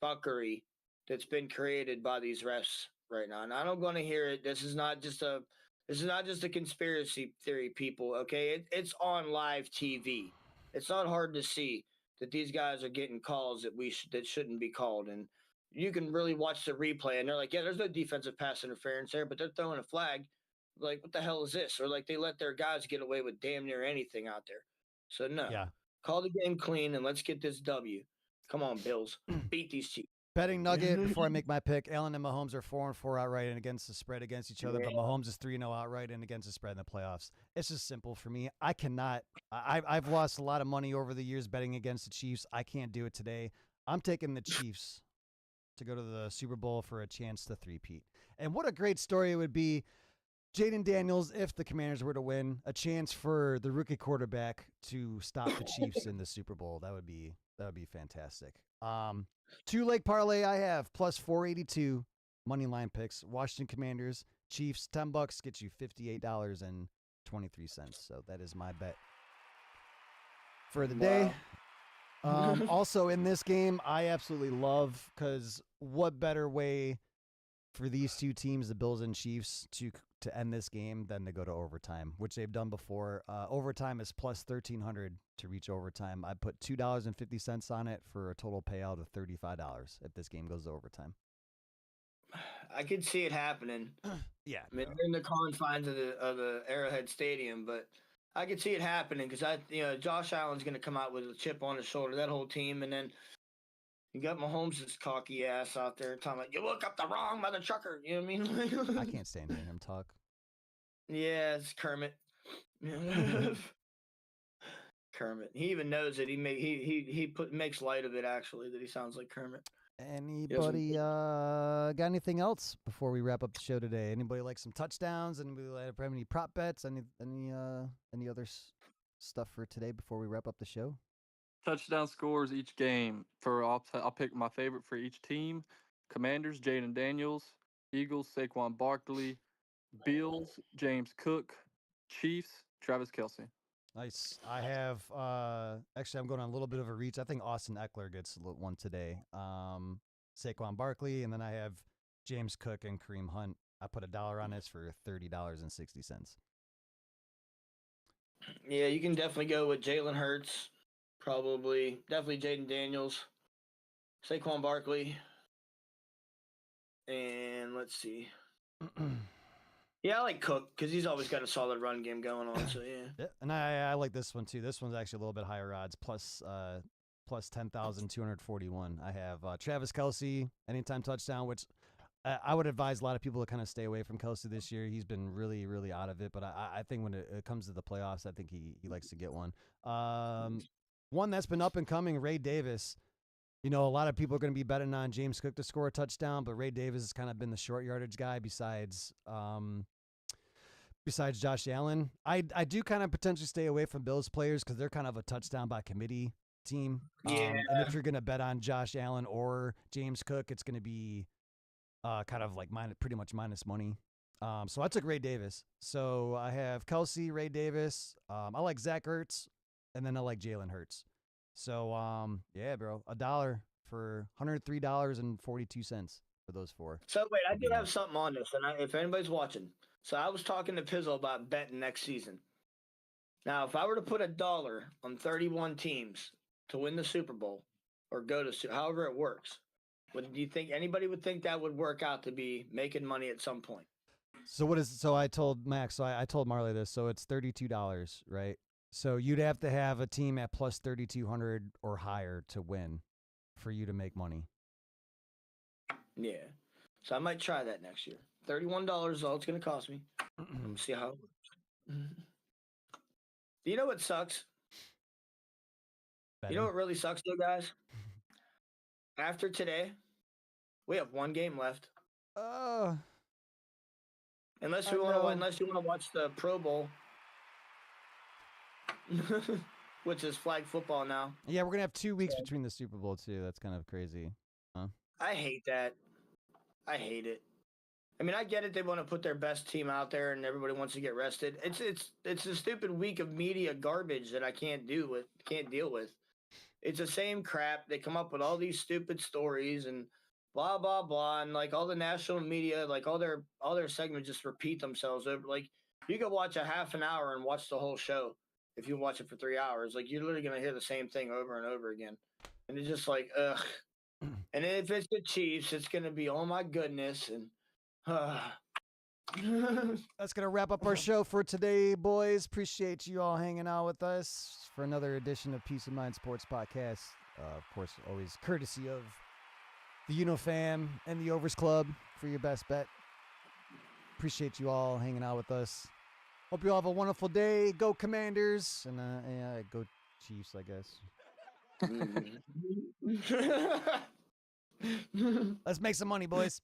fuckery that's been created by these refs right now, and I don't want to hear it. This is not just a conspiracy theory, people. Okay, it's on live TV. It's not hard to see that these guys are getting calls that shouldn't be called, and you can really watch the replay, and they're like, yeah, there's no defensive pass interference there, but they're throwing a flag. Like, what the hell is this? Or like they let their guys get away with damn near anything out there. So no, call the game clean and let's get this W. Come on, Bills, beat these Chiefs. Betting nugget before I make my pick. Allen and Mahomes are 4-4 outright and against the spread against each other, but Mahomes is 3-0 outright and against the spread in the playoffs. It's just simple for me. I cannot. I've lost a lot of money over the years betting against the Chiefs. I can't do it today. I'm taking the Chiefs to go to the Super Bowl for a chance to three-peat. And what a great story it would be. Jaden Daniels, if the Commanders were to win, a chance for the rookie quarterback to stop the Chiefs in the Super Bowl. That would be fantastic. 2-leg parlay I have plus 482 money line picks. Washington Commanders, Chiefs, $10 gets you $58.23. So that is my bet for the day. Also in this game, I absolutely love, because what better way for these two teams, the Bills and Chiefs, to end this game than to go to overtime, which they've done before. Overtime is plus 1,300 to reach overtime. I put $2.50 on it for a total payout of $35 if this game goes to overtime. I could see it happening. Yeah, I mean, they're in the confines of the Arrowhead Stadium, but I could see it happening because Josh Allen's going to come out with a chip on his shoulder, that whole team, and then you got Mahomes' cocky ass out there talking like, you look up the wrong mother trucker. You know what I mean? I can't stand hearing him talk. Yeah, it's Kermit. Kermit. He even knows it. He makes light of it, actually, that he sounds like Kermit. Anybody got anything else before we wrap up the show today? Anybody like some touchdowns? Anybody have any prop bets? Any other stuff for today before we wrap up the show? Touchdown scores each game. I'll pick my favorite for each team. Commanders, Jaden Daniels. Eagles, Saquon Barkley. Bills, James Cook. Chiefs, Travis Kelce. Nice. I have actually I'm going on a little bit of a reach. I think Austin Eckler gets one today. Saquon Barkley, and then I have James Cook and Kareem Hunt. I put $1 on this for $30.60. Yeah, you can definitely go with Jalen Hurts. Definitely Jaden Daniels, Saquon Barkley, and let's see. Yeah, I like Cook because he's always got a solid run game going on. So yeah. And I like this one too. This one's actually a little bit higher odds, plus 10,241. I have Travis Kelce anytime touchdown, which I would advise a lot of people to kind of stay away from Kelce this year. He's been really, really out of it. But I think when it comes to the playoffs, I think he likes to get one. One that's been up and coming, Ray Davis. A lot of people are going to be betting on James Cook to score a touchdown, but Ray Davis has kind of been the short yardage guy besides Josh Allen. I do kind of potentially stay away from Bills players because they're kind of a touchdown by committee team. Yeah. And if you're going to bet on Josh Allen or James Cook, it's going to be kind of like pretty much minus money. So I took Ray Davis. So I have Kelce, Ray Davis. I like Zach Ertz, and then I like Jalen Hurts. So, yeah, bro, $1 for $103.42 for those four. So wait, I did have something on this, and if anybody's watching, so I was talking to Pizzle about betting next season. Now, if I were to put $1 on 31 teams to win the Super Bowl or go to, however it works, do you think anybody would think that would work out to be making money at some point? So I told Max, I told Marley this, so it's $32, right? So you'd have to have a team at plus 3,200 or higher to win for you to make money. Yeah. So I might try that next year. $31 is all it's going to cost me. See how it works. Do you know what sucks? You know what really sucks, though, guys? After today, we have one game left. Oh, Unless I you want know. to watch the Pro Bowl, which is flag football now. Yeah, we're gonna have 2 weeks between the Super Bowl too. That's kind of crazy. I hate that. I hate it. I mean, I get it. They want to put their best team out there, and everybody wants to get rested. It's a stupid week of media garbage that I can't deal with. It's the same crap. They come up with all these stupid stories and blah blah blah, and like all the national media, like all their segments just repeat themselves over. Like you could watch a half an hour and watch the whole show if you watch it for 3 hours. Like you're literally gonna hear the same thing over and over again, and it's just like ugh. And if it's the Chiefs, it's gonna be oh my goodness and. That's gonna wrap up our show for today, boys. Appreciate you all hanging out with us for another edition of Peace of Mind Sports Podcast. Of course, always courtesy of the UnoFam and the Overs Club for your best bet. Appreciate you all hanging out with us. Hope you all have a wonderful day. Go Commanders and yeah, go Chiefs, I guess. Let's make some money, boys. Peace.